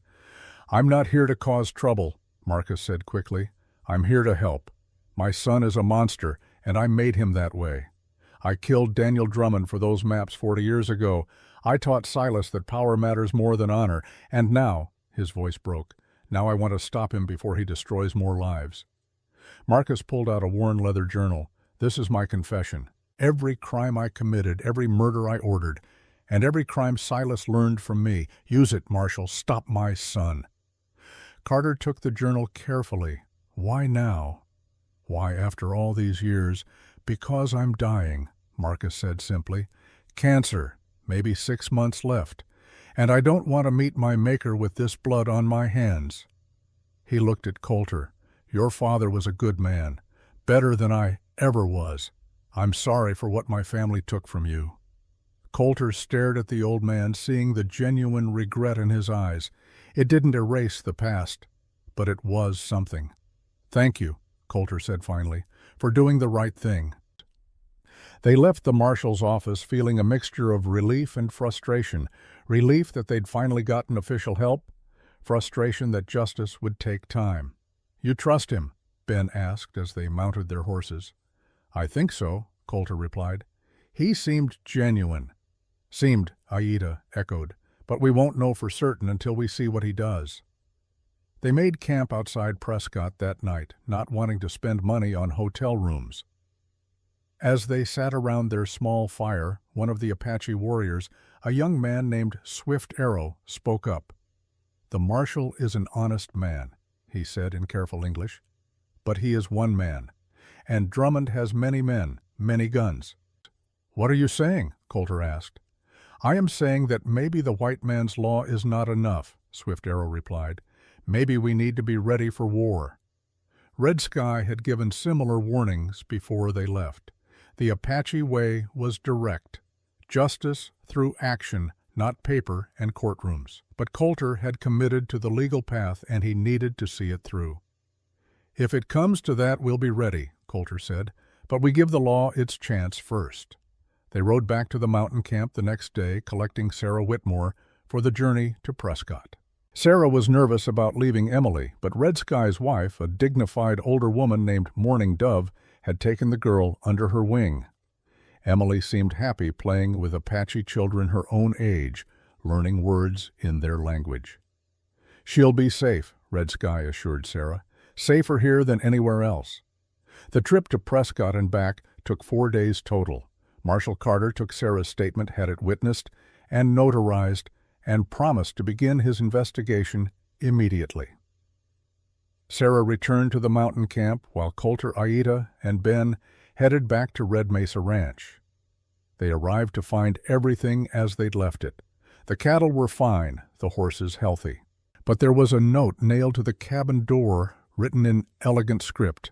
"I'm not here to cause trouble," Marcus said quickly. "I'm here to help. My son is a monster, and I made him that way. I killed Daniel Drummond for those maps 40 years ago. I taught Silas that power matters more than honor, and now," his voice broke, "now I want to stop him before he destroys more lives." Marcus pulled out a worn leather journal. "This is my confession. Every crime I committed, every murder I ordered, and every crime Silas learned from me. Use it, Marshal. Stop my son." Carter took the journal carefully. "Why now?" "Why, after all these years?" "Because I'm dying," Marcus said simply. "Cancer, maybe 6 months left. And I don't want to meet my maker with this blood on my hands." He looked at Coulter. "Your father was a good man, better than I ever was. I'm sorry for what my family took from you." Coulter stared at the old man, seeing the genuine regret in his eyes. It didn't erase the past, but it was something. "Thank you," Coulter said finally, "for doing the right thing." They left the marshal's office feeling a mixture of relief and frustration. Relief that they'd finally gotten official help, frustration that justice would take time. "You trust him?" Ben asked as they mounted their horses. "I think so," Coulter replied. "He seemed genuine." "Seemed," Aida echoed, "but we won't know for certain until we see what he does." They made camp outside Prescott that night, not wanting to spend money on hotel rooms. As they sat around their small fire, one of the Apache warriors, a young man named Swift Arrow, spoke up. "The marshal is an honest man," he said in careful English. "But he is one man, and Drummond has many men, many guns." "What are you saying?" Coulter asked. "I am saying that maybe the white man's law is not enough," Swift Arrow replied. "Maybe we need to be ready for war." Red Sky had given similar warnings before they left. The Apache way was direct. Justice through action, not paper and courtrooms. But Coulter had committed to the legal path, and he needed to see it through. "If it comes to that, we'll be ready," Coulter said, "but we give the law its chance first." They rode back to the mountain camp the next day, collecting Sarah Whitmore for the journey to Prescott. Sarah was nervous about leaving Emily, but Red Sky's wife, a dignified older woman named Morning Dove, had taken the girl under her wing. Emily seemed happy playing with Apache children her own age, learning words in their language. "She'll be safe," Red Sky assured Sarah. "Safer here than anywhere else." The trip to Prescott and back took 4 days total. Marshal Carter took Sarah's statement, had it witnessed and notarized, and promised to begin his investigation immediately. Sarah returned to the mountain camp while Coulter, Aida, and Ben headed back to Red Mesa Ranch. They arrived to find everything as they'd left it. The cattle were fine, the horses healthy. But there was a note nailed to the cabin door, written in elegant script.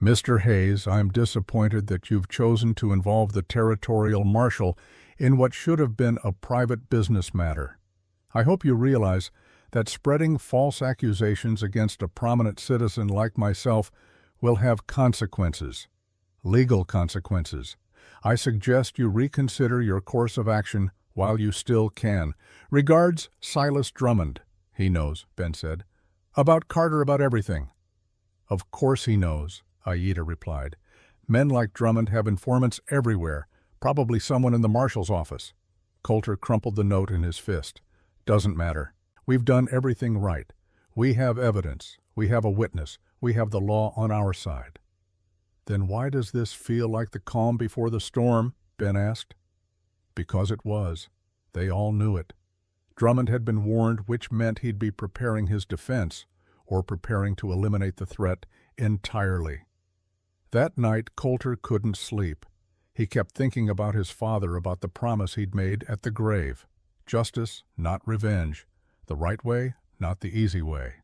"Mr. Hayes, I'm disappointed that you've chosen to involve the territorial marshal in what should have been a private business matter. I hope you realize that spreading false accusations against a prominent citizen like myself will have consequences, legal consequences. I suggest you reconsider your course of action while you still can. Regards, Silas Drummond." "He knows," Ben said. "About Carter, about everything." "Of course he knows," Aida replied. "Men like Drummond have informants everywhere, probably someone in the marshal's office." Coulter crumpled the note in his fist. "Doesn't matter. We've done everything right. We have evidence. We have a witness. We have the law on our side." "Then why does this feel like the calm before the storm?" Ben asked. Because it was. They all knew it. Drummond had been warned, which meant he'd be preparing his defense, or preparing to eliminate the threat entirely. That night, Coulter couldn't sleep. He kept thinking about his father, about the promise he'd made at the grave. Justice, not revenge. The right way, not the easy way.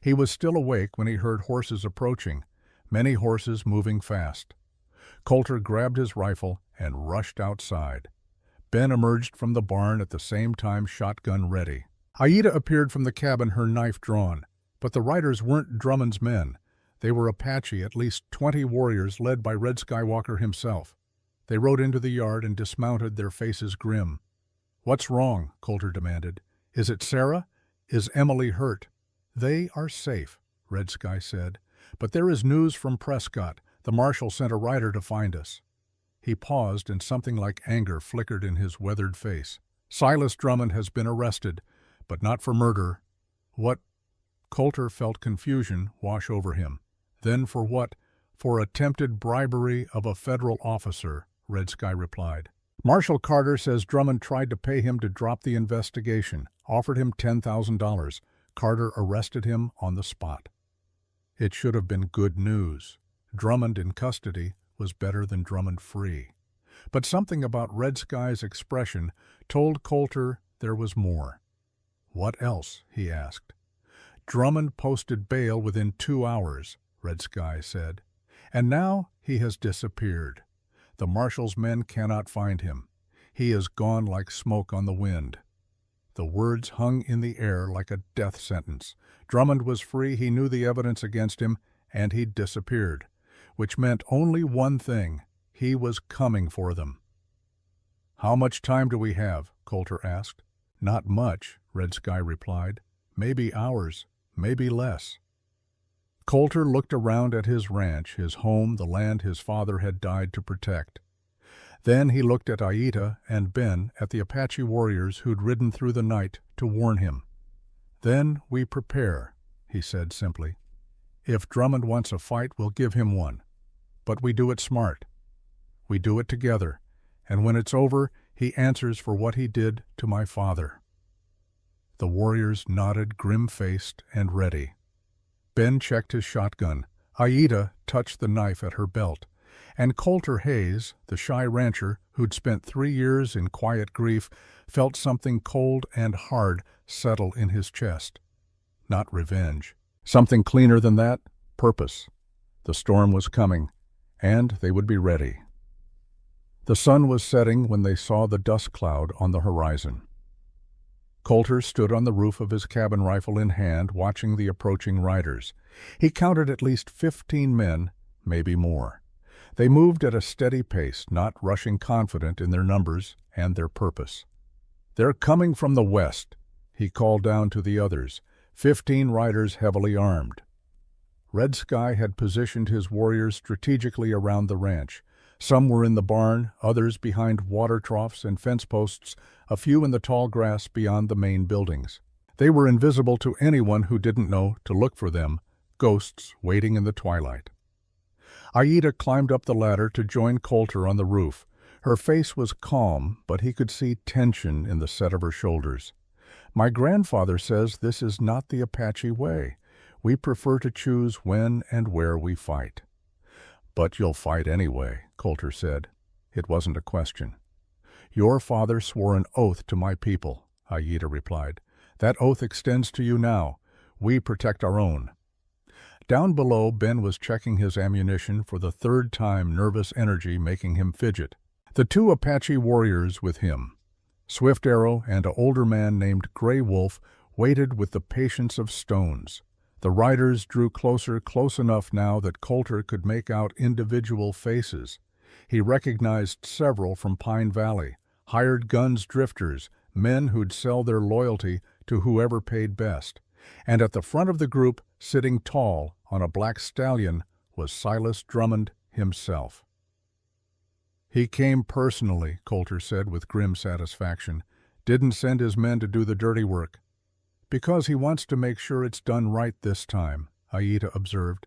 He was still awake when he heard horses approaching, many horses moving fast. Coulter grabbed his rifle and rushed outside. Ben emerged from the barn at the same time, shotgun ready. Aida appeared from the cabin, her knife drawn. But the riders weren't Drummond's men. They were Apache, at least 20 warriors led by Red Skywalker himself. They rode into the yard and dismounted, their faces grim. "What's wrong?" Coulter demanded. "Is it Sarah? Is Emily hurt?" "They are safe," Red Sky said. "But there is news from Prescott. The marshal sent a rider to find us." He paused, and something like anger flickered in his weathered face. "Silas Drummond has been arrested, but not for murder." "What?" Coulter felt confusion wash over him. "Then for what?" "For attempted bribery of a federal officer," Red Sky replied. "Marshal Carter says Drummond tried to pay him to drop the investigation, offered him $10,000. Carter arrested him on the spot." It should have been good news. Drummond in custody was better than Drummond free. But something about Red Sky's expression told Coulter there was more. "What else?" he asked. "Drummond posted bail within 2 hours," Red Sky said. "And now he has disappeared. The marshal's men cannot find him. He is gone like smoke on the wind." The words hung in the air like a death sentence. Drummond was free, he knew the evidence against him, and he'd disappeared. Which meant only one thing: he was coming for them. "How much time do we have?" Coulter asked. "Not much," Red Sky replied. "Maybe hours, maybe less." Coulter looked around at his ranch, his home, the land his father had died to protect. Then he looked at Aida and Ben, at the Apache warriors who'd ridden through the night to warn him. "Then we prepare," he said simply. "If Drummond wants a fight, we'll give him one. But we do it smart. We do it together, and when it's over, he answers for what he did to my father." The warriors nodded, grim-faced and ready. Ben checked his shotgun. Aida touched the knife at her belt. And Coulter Hayes, the shy rancher who'd spent 3 years in quiet grief, felt something cold and hard settle in his chest. Not revenge. Something cleaner than that: purpose. The storm was coming, and they would be ready. The sun was setting when they saw the dust cloud on the horizon. Coulter stood on the roof of his cabin, rifle in hand, watching the approaching riders. He counted at least 15 men, maybe more. They moved at a steady pace, not rushing, confident in their numbers and their purpose. "They're coming from the west," he called down to the others, 15 riders heavily armed. Red Sky had positioned his warriors strategically around the ranch. Some were in the barn, others behind water troughs and fence posts, a few in the tall grass beyond the main buildings. They were invisible to anyone who didn't know to look for them, ghosts waiting in the twilight. Aida climbed up the ladder to join Coulter on the roof. Her face was calm, but he could see tension in the set of her shoulders. "My grandfather says this is not the Apache way. We prefer to choose when and where we fight." "But you'll fight anyway," Coulter said. It wasn't a question. "Your father swore an oath to my people," Aida replied. "That oath extends to you now. We protect our own." Down below, Ben was checking his ammunition for the third time, nervous energy making him fidget. The 2 Apache warriors with him, Swift Arrow and an older man named Gray Wolf, waited with the patience of stones. The riders drew closer, close enough now that Coulter could make out individual faces. He recognized several from Pine Valley, hired guns drifters, men who'd sell their loyalty to whoever paid best. And at the front of the group, sitting tall on a black stallion, was Silas Drummond himself. "He came personally," Coulter said with grim satisfaction. "Didn't send his men to do the dirty work." "Because he wants to make sure it's done right this time," Aida observed.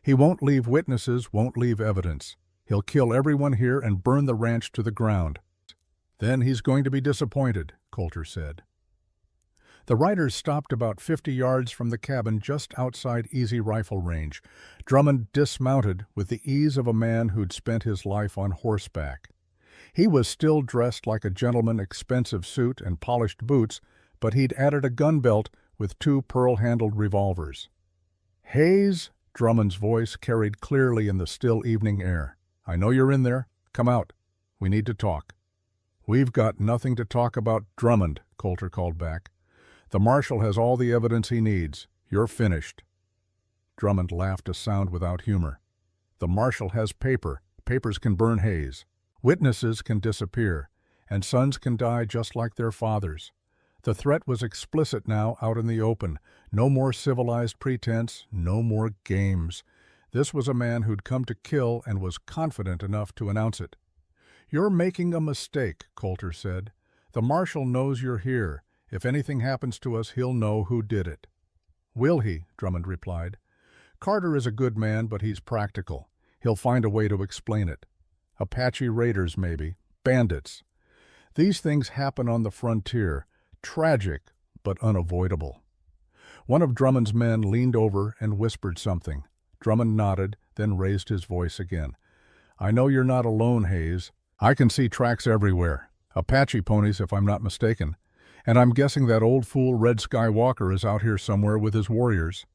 "He won't leave witnesses, won't leave evidence. He'll kill everyone here and burn the ranch to the ground." "Then he's going to be disappointed," Coulter said. The riders stopped about 50 yards from the cabin just outside easy rifle range. Drummond dismounted with the ease of a man who'd spent his life on horseback. He was still dressed like a gentleman, expensive suit and polished boots, but he'd added a gun belt with 2 pearl-handled revolvers. "Hayes," Drummond's voice carried clearly in the still evening air. "I know you're in there. Come out. We need to talk." "We've got nothing to talk about, Drummond," Coulter called back. "The marshal has all the evidence he needs. You're finished." Drummond laughed, a sound without humor. "The marshal has paper. Papers can burn Hayes. Witnesses can disappear, and sons can die just like their fathers." The threat was explicit now, out in the open. No more civilized pretense, no more games. This was a man who'd come to kill and was confident enough to announce it. "You're making a mistake," Coulter said. "The marshal knows you're here. If anything happens to us, he'll know who did it." "Will he?" Drummond replied. "Carter is a good man, but he's practical. He'll find a way to explain it. Apache raiders, maybe. Bandits. These things happen on the frontier. Tragic, but unavoidable." One of Drummond's men leaned over and whispered something. Drummond nodded, then raised his voice again. "I know you're not alone, Hayes. I can see tracks everywhere. Apache ponies, if I'm not mistaken. And I'm guessing that old fool Red Sky Walker is out here somewhere with his warriors."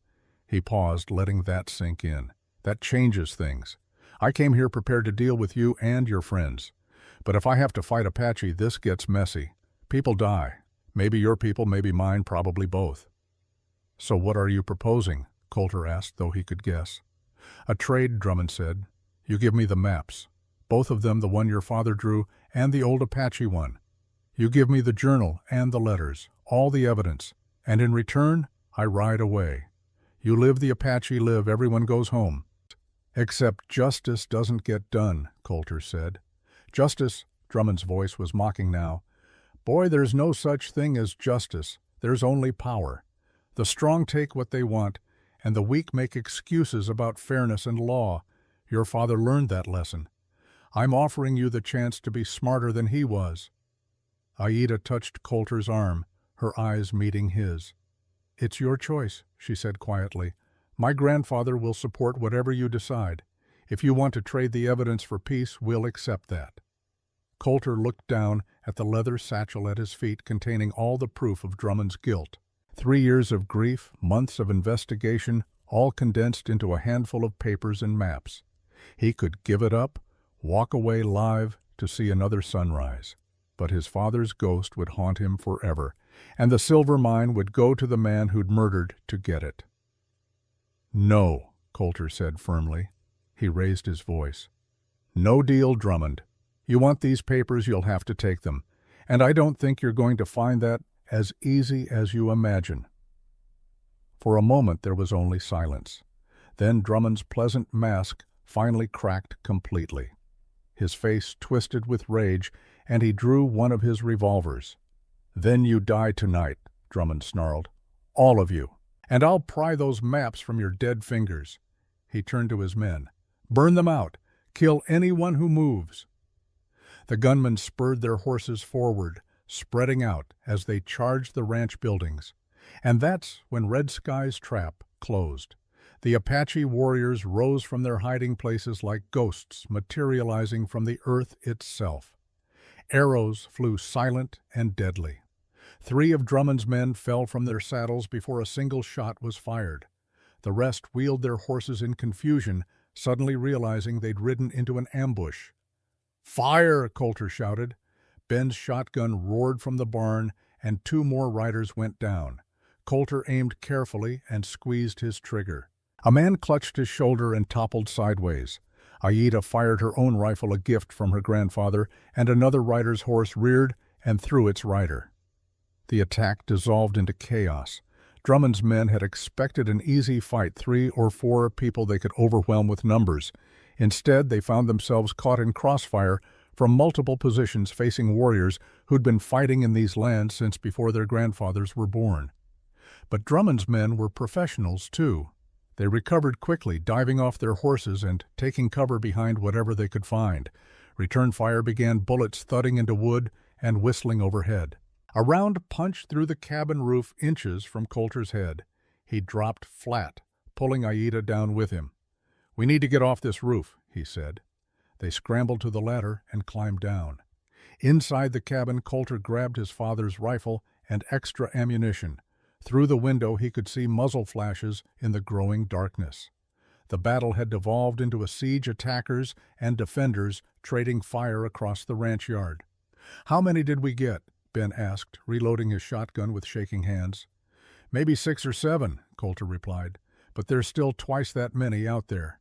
He paused, letting that sink in. "That changes things. I came here prepared to deal with you and your friends. But if I have to fight Apache, this gets messy. People die. Maybe your people, maybe mine, probably both." "So what are you proposing?" Coulter asked, though he could guess. "A trade," Drummond said. "You give me the maps. Both of them, the one your father drew and the old Apache one. You give me the journal and the letters, all the evidence, and in return, I ride away. You live, the Apache live, everyone goes home." "Except justice doesn't get done," Coulter said. "Justice," Drummond's voice was mocking now. "Boy, there's no such thing as justice. There's only power. The strong take what they want, and the weak make excuses about fairness and law. Your father learned that lesson. I'm offering you the chance to be smarter than he was." Aida touched Coulter's arm, her eyes meeting his. "It's your choice," she said quietly. "My grandfather will support whatever you decide. If you want to trade the evidence for peace, we'll accept that." Coulter looked down at the leather satchel at his feet containing all the proof of Drummond's guilt. 3 years of grief, months of investigation, all condensed into a handful of papers and maps. He could give it up, walk away live, to to see another sunrise, but his father's ghost would haunt him forever, and the silver mine would go to the man who'd murdered to get it. "No," Coulter said firmly. He raised his voice. "No deal, Drummond. You want these papers, you'll have to take them, and I don't think you're going to find that as easy as you imagine." For a moment there was only silence. Then Drummond's pleasant mask finally cracked completely. His face twisted with rage, and he drew one of his revolvers. "Then you die tonight," Drummond snarled. "All of you. And I'll pry those maps from your dead fingers." He turned to his men. "Burn them out. Kill anyone who moves." The gunmen spurred their horses forward, spreading out as they charged the ranch buildings. And that's when Red Sky's trap closed. The Apache warriors rose from their hiding places like ghosts materializing from the earth itself. Arrows flew silent and deadly. 3 of Drummond's men fell from their saddles before a single shot was fired. The rest wheeled their horses in confusion, suddenly realizing they'd ridden into an ambush. "Fire!" Coulter shouted. Ben's shotgun roared from the barn, and 2 more riders went down. Coulter aimed carefully and squeezed his trigger. A man clutched his shoulder and toppled sideways. Aida fired her own rifle, a gift from her grandfather, and another rider's horse reared and threw its rider. The attack dissolved into chaos. Drummond's men had expected an easy fight, 3 or 4 people they could overwhelm with numbers. Instead, they found themselves caught in crossfire from multiple positions facing warriors who'd been fighting in these lands since before their grandfathers were born. But Drummond's men were professionals, too. They recovered quickly, diving off their horses and taking cover behind whatever they could find. Return fire began, bullets thudding into wood and whistling overhead. A round punched through the cabin roof inches from Coulter's head. He dropped flat, pulling Aida down with him. "We need to get off this roof," he said. They scrambled to the ladder and climbed down. Inside the cabin, Coulter grabbed his father's rifle and extra ammunition. Through the window he could see muzzle flashes in the growing darkness. The battle had devolved into a siege, attackers and defenders trading fire across the ranch yard. "How many did we get?" Ben asked, reloading his shotgun with shaking hands. "Maybe 6 or 7, Coulter replied, "but there's still twice that many out there."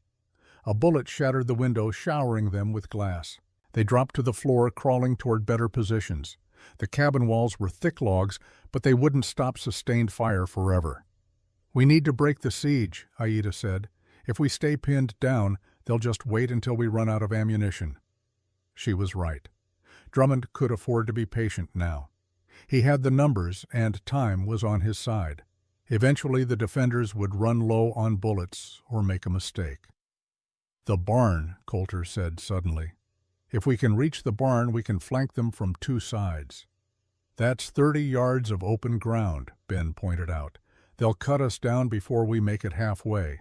A bullet shattered the window, showering them with glass. They dropped to the floor, crawling toward better positions. The cabin walls were thick logs, but they wouldn't stop sustained fire forever. "We need to break the siege," Aida said. "If we stay pinned down, they'll just wait until we run out of ammunition." She was right. Drummond could afford to be patient now. He had the numbers, and time was on his side. Eventually the defenders would run low on bullets or make a mistake. "The barn," Coulter said suddenly. "If we can reach the barn, we can flank them from 2 sides." "That's 30 yards of open ground," Ben pointed out. "They'll cut us down before we make it halfway."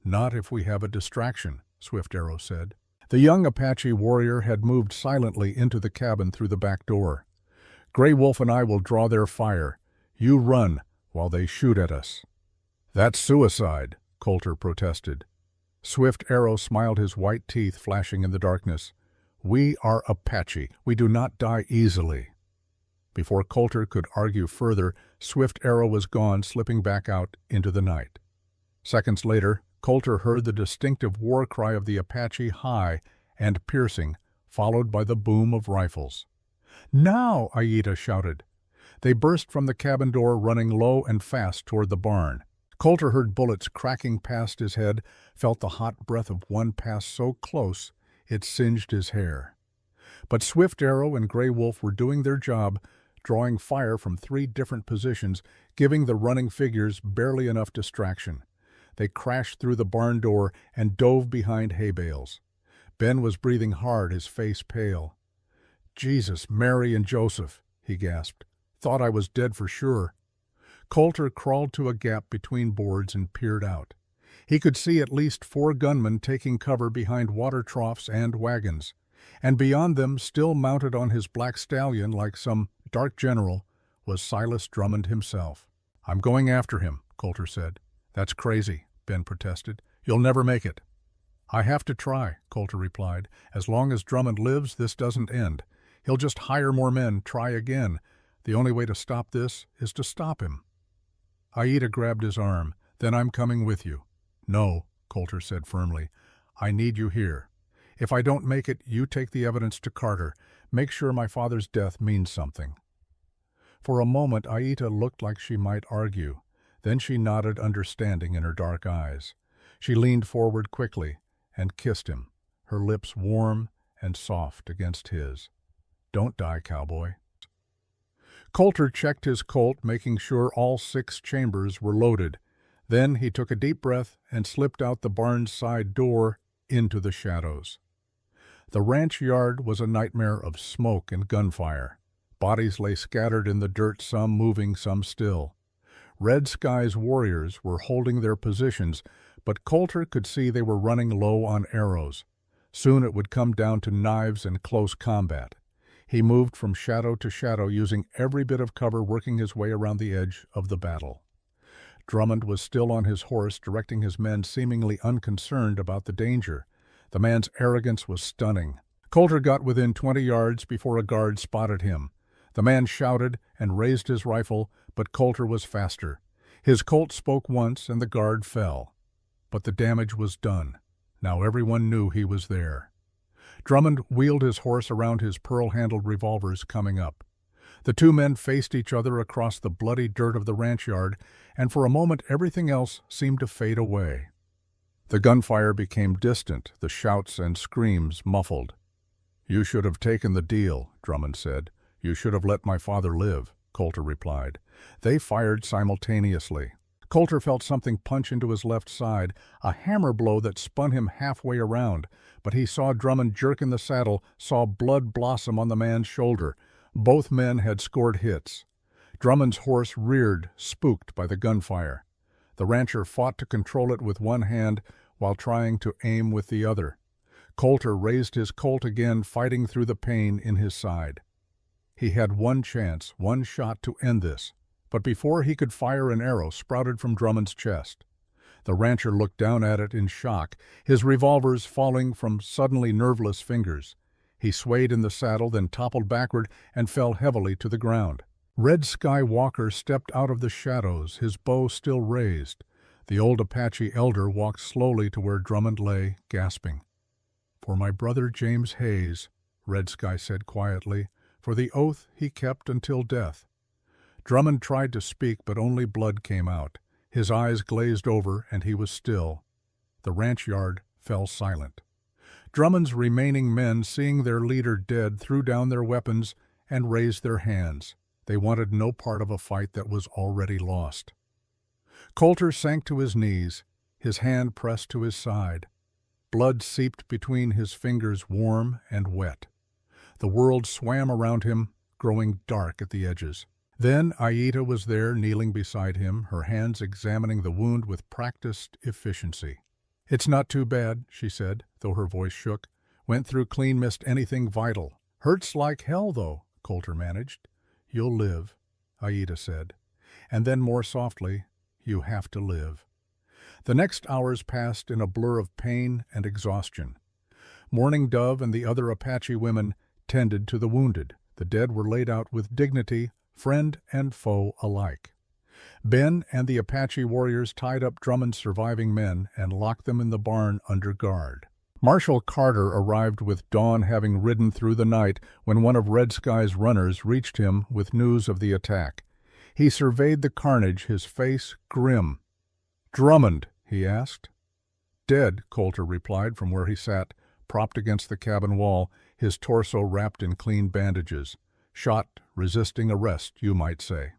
"Not if we have a distraction," Swift Arrow said. The young Apache warrior had moved silently into the cabin through the back door. "Gray Wolf and I will draw their fire. You run while they shoot at us." "That's suicide," Coulter protested. Swift Arrow smiled, his white teeth flashing in the darkness. "We are Apache. We do not die easily." Before Coulter could argue further, Swift Arrow was gone, slipping back out into the night. Seconds later, Coulter heard the distinctive war cry of the Apache, high and piercing, followed by the boom of rifles. "Now!" Aida shouted. They burst from the cabin door, running low and fast toward the barn. Coulter heard bullets cracking past his head, felt the hot breath of one pass so close it singed his hair. But Swift Arrow and Gray Wolf were doing their job, drawing fire from 3 different positions, giving the running figures barely enough distraction. They crashed through the barn door and dove behind hay bales. Ben was breathing hard, his face pale. "Jesus, Mary, and Joseph," he gasped. "Thought I was dead for sure." Coulter crawled to a gap between boards and peered out. He could see at least 4 gunmen taking cover behind water troughs and wagons, and beyond them, still mounted on his black stallion like some dark general, was Silas Drummond himself. "I'm going after him," Coulter said. "That's crazy," Ben protested. "You'll never make it." "I have to try," Coulter replied. "As long as Drummond lives, this doesn't end. He'll just hire more men, try again. The only way to stop this is to stop him." Aida grabbed his arm. "Then I'm coming with you." "No," Coulter said firmly. "I need you here. If I don't make it, you take the evidence to Carter. Make sure my father's death means something." For a moment, Aida looked like she might argue. Then she nodded understanding in her dark eyes. She leaned forward quickly and kissed him, her lips warm and soft against his. "Don't die, cowboy." Coulter checked his Colt, making sure all 6 chambers were loaded. Then he took a deep breath and slipped out the barn's side door into the shadows. The ranch yard was a nightmare of smoke and gunfire. Bodies lay scattered in the dirt, some moving, some still. Red Sky's warriors were holding their positions, but Coulter could see they were running low on arrows. Soon it would come down to knives and close combat. He moved from shadow to shadow, using every bit of cover, working his way around the edge of the battle. Drummond was still on his horse, directing his men, seemingly unconcerned about the danger. The man's arrogance was stunning. Coulter got within 20 yards before a guard spotted him. The man shouted and raised his rifle, but Coulter was faster. His Colt spoke once and the guard fell. But the damage was done. Now everyone knew he was there. Drummond wheeled his horse around his pearl-handled revolvers, coming up. The 2 men faced each other across the bloody dirt of the ranch yard, and for a moment everything else seemed to fade away. The gunfire became distant, the shouts and screams muffled. "You should have taken the deal," Drummond said. "You should have let my father live," Coulter replied. They fired simultaneously. Coulter felt something punch into his left side, a hammer blow that spun him halfway around, but he saw Drummond jerk in the saddle, saw blood blossom on the man's shoulder. Both men had scored hits. Drummond's horse reared, spooked by the gunfire. The rancher fought to control it with one hand while trying to aim with the other. Coulter raised his Colt again, fighting through the pain in his side. He had one chance, one shot to end this, but before he could fire, an arrow sprouted from Drummond's chest. The rancher looked down at it in shock, his revolvers falling from suddenly nerveless fingers. He swayed in the saddle, then toppled backward and fell heavily to the ground. Red Sky Walker stepped out of the shadows, his bow still raised. The old Apache elder walked slowly to where Drummond lay, gasping. "For my brother James Hayes," Red Sky said quietly, "for the oath he kept until death." Drummond tried to speak, but only blood came out. His eyes glazed over, and he was still. The ranch yard fell silent. Drummond's remaining men, seeing their leader dead, threw down their weapons and raised their hands. They wanted no part of a fight that was already lost. Coulter sank to his knees, his hand pressed to his side. Blood seeped between his fingers, warm and wet. The world swam around him, growing dark at the edges. Then Aida was there, kneeling beside him, her hands examining the wound with practiced efficiency. "It's not too bad," she said, though her voice shook. "Went through clean, missed anything vital. Hurts like hell, though," Coulter managed. "You'll live," Aida said. And then more softly, "You have to live." The next hours passed in a blur of pain and exhaustion. Mourning Dove and the other Apache women tended to the wounded. The dead were laid out with dignity, friend and foe alike. Ben and the Apache warriors tied up Drummond's surviving men and locked them in the barn under guard. Marshal Carter arrived with dawn, having ridden through the night, when one of Red Sky's runners reached him with news of the attack. He surveyed the carnage, his face grim. "Drummond?" he asked. "Dead," Coulter replied from where he sat, propped against the cabin wall, his torso wrapped in clean bandages. "Shot, resisting arrest, you might say."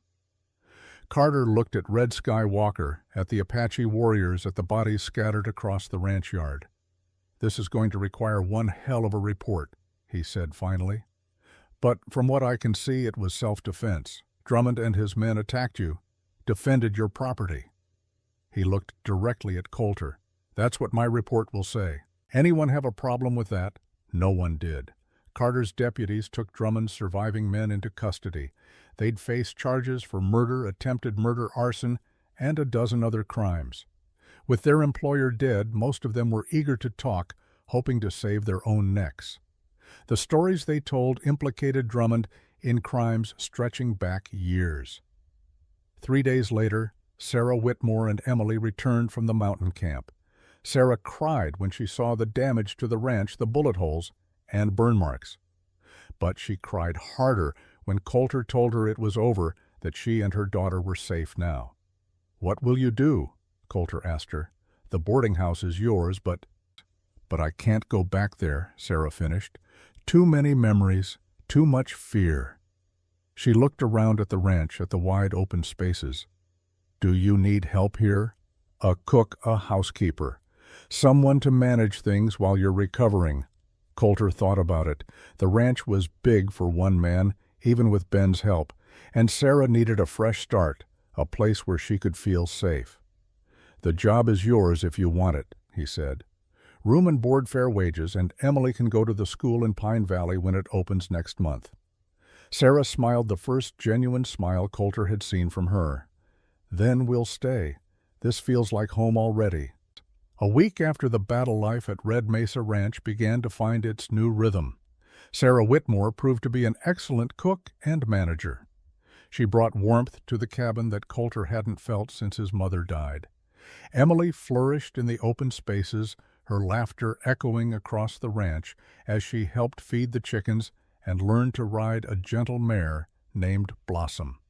Carter looked at Red Sky Walker, at the Apache warriors, at the bodies scattered across the ranch yard. "This is going to require one hell of a report," he said finally. "But from what I can see, it was self-defense. Drummond and his men attacked you, defended your property." He looked directly at Coulter. "That's what my report will say. Anyone have a problem with that?" No one did. Carter's deputies took Drummond's surviving men into custody. They'd face charges for murder, attempted murder, arson, and a dozen other crimes. With their employer dead, most of them were eager to talk, hoping to save their own necks. The stories they told implicated Drummond in crimes stretching back years. 3 days later, Sarah Whitmore and Emily returned from the mountain camp. Sarah cried when she saw the damage to the ranch, the bullet holes, and burn marks. But she cried harder when Coulter told her it was over, that she and her daughter were safe now. "What will you do?" Coulter asked her. "The boarding house is yours, but—" "But I can't go back there," Sarah finished. "Too many memories, too much fear." She looked around at the ranch, at the wide open spaces. "Do you need help here? A cook, a housekeeper, someone to manage things while you're recovering." Coulter thought about it. The ranch was big for one man, even with Ben's help, and Sarah needed a fresh start, a place where she could feel safe. "The job is yours if you want it," he said. "Room and board fair wages, and Emily can go to the school in Pine Valley when it opens next month." Sarah smiled, the first genuine smile Coulter had seen from her. "Then we'll stay. This feels like home already." A week after the battle, life at Red Mesa Ranch began to find its new rhythm. Sarah Whitmore proved to be an excellent cook and manager. She brought warmth to the cabin that Coulter hadn't felt since his mother died. Emily flourished in the open spaces, her laughter echoing across the ranch as she helped feed the chickens and learned to ride a gentle mare named Blossom.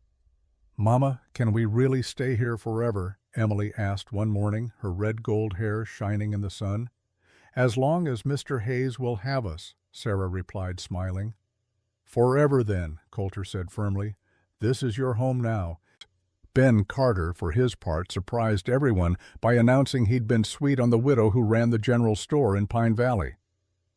"Mama, can we really stay here forever?" Emily asked one morning, her red-gold hair shining in the sun. "As long as Mr. Hayes will have us," Sarah replied, smiling. "Forever, then," Coulter said firmly. "This is your home now." Ben Carter, for his part, surprised everyone by announcing he'd been sweet on the widow who ran the general store in Pine Valley.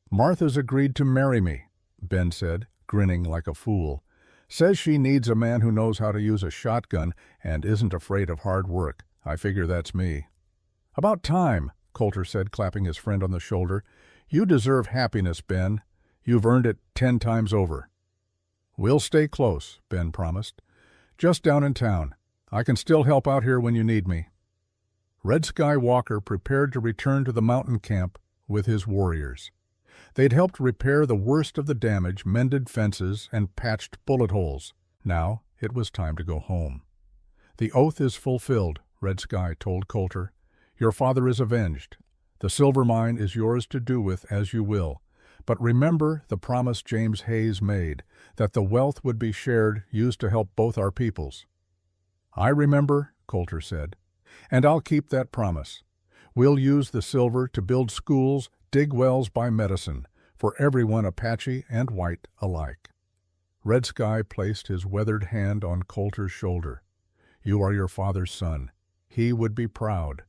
"Martha's agreed to marry me," Ben said, grinning like a fool. "Says she needs a man who knows how to use a shotgun and isn't afraid of hard work. I figure that's me." "About time," Coulter said, clapping his friend on the shoulder. "You deserve happiness, Ben. You've earned it 10 times over." "We'll stay close," Ben promised. "Just down in town. I can still help out here when you need me." Red Sky Walker prepared to return to the mountain camp with his warriors. They'd helped repair the worst of the damage, mended fences, and patched bullet holes. Now it was time to go home. "The oath is fulfilled," Red Sky told Coulter. "Your father is avenged. The silver mine is yours to do with as you will. But remember the promise James Hayes made, that the wealth would be shared, used to help both our peoples." "I remember," Coulter said, "and I'll keep that promise. We'll use the silver to build schools, dig wells, buy medicine, for everyone, Apache and white alike." Red Sky placed his weathered hand on Coulter's shoulder. "You are your father's son. He would be proud."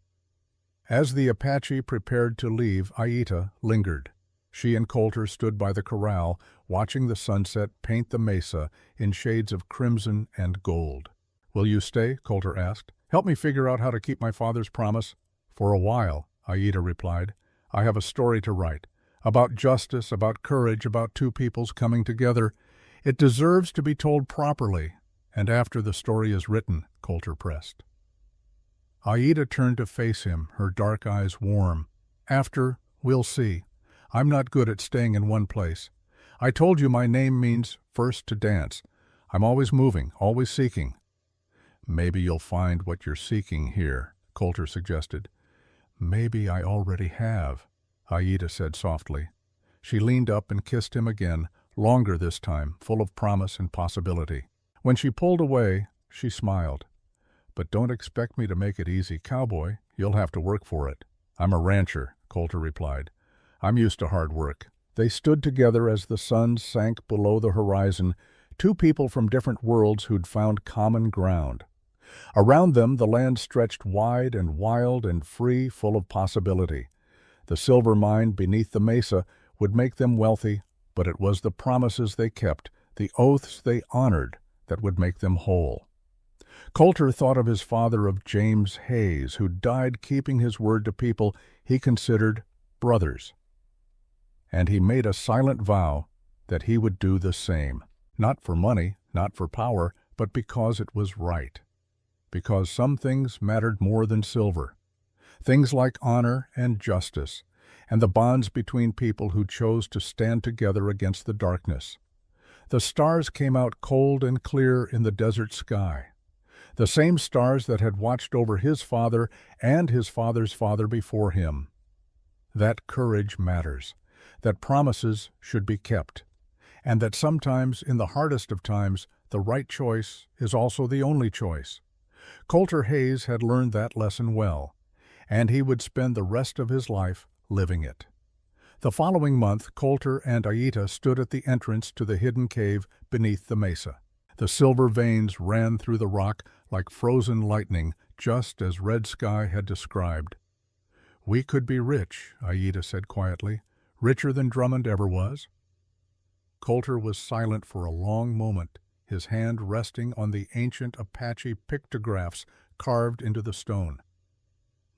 As the Apache prepared to leave, Aita lingered. She and Coulter stood by the corral, watching the sunset paint the mesa in shades of crimson and gold. "Will you stay?" Coulter asked. "Help me figure out how to keep my father's promise." "For a while," Aita replied. "I have a story to write. About justice, about courage, about two peoples coming together. It deserves to be told properly. And after the story is written," Coulter pressed. Aita turned to face him, her dark eyes warm. "After, we'll see. I'm not good at staying in one place. I told you my name means first to dance. I'm always moving, always seeking." "Maybe you'll find what you're seeking here," Coulter suggested. "Maybe I already have," Aita said softly. She leaned up and kissed him again, longer this time, full of promise and possibility. When she pulled away, she smiled. "But don't expect me to make it easy, cowboy. You'll have to work for it." "I'm a rancher," Coulter replied. "I'm used to hard work." They stood together as the sun sank below the horizon, two people from different worlds who'd found common ground. Around them the land stretched wide and wild and free, full of possibility. The silver mine beneath the mesa would make them wealthy, but it was the promises they kept, the oaths they honored, that would make them whole. Coulter thought of his father, of James Hayes, who died keeping his word to people he considered brothers. And he made a silent vow that he would do the same, not for money, not for power, but because it was right. Because some things mattered more than silver. Things like honor and justice, and the bonds between people who chose to stand together against the darkness. The stars came out cold and clear in the desert sky, the same stars that had watched over his father and his father's father before him. That courage matters, that promises should be kept, and that sometimes, in the hardest of times, the right choice is also the only choice. Coulter Hayes had learned that lesson well, and he would spend the rest of his life living it. The following month, Coulter and Aita stood at the entrance to the hidden cave beneath the mesa. The silver veins ran through the rock like frozen lightning, just as Red Sky had described. "We could be rich," Aita said quietly, "richer than Drummond ever was." Coulter was silent for a long moment, his hand resting on the ancient Apache pictographs carved into the stone.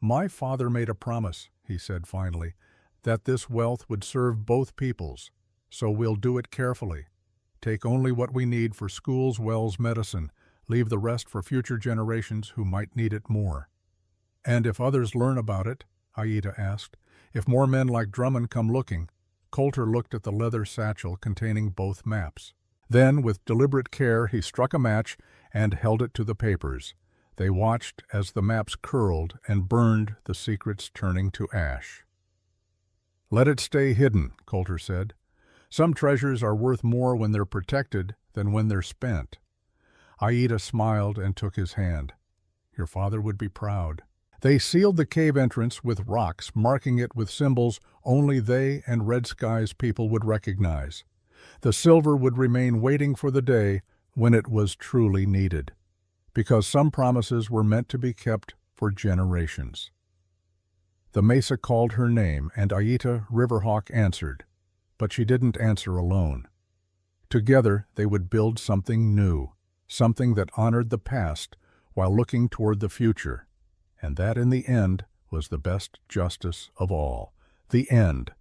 "My father made a promise," he said finally, "that this wealth would serve both peoples, so we'll do it carefully. Take only what we need for schools, wells, medicine, leave the rest for future generations who might need it more." "And if others learn about it?" Aita asked. "If more men like Drummond come looking?" Coulter looked at the leather satchel containing both maps. Then, with deliberate care, he struck a match and held it to the papers. They watched as the maps curled and burned, the secrets turning to ash. "Let it stay hidden," Coulter said. "Some treasures are worth more when they're protected than when they're spent." Aita smiled and took his hand. "Your father would be proud." They sealed the cave entrance with rocks, marking it with symbols only they and Red Sky's people would recognize. The silver would remain waiting for the day when it was truly needed, because some promises were meant to be kept for generations. The mesa called her name, and Aita Riverhawk answered, but she didn't answer alone. Together they would build something new, something that honored the past while looking toward the future. And that, in the end, was the best justice of all. The end.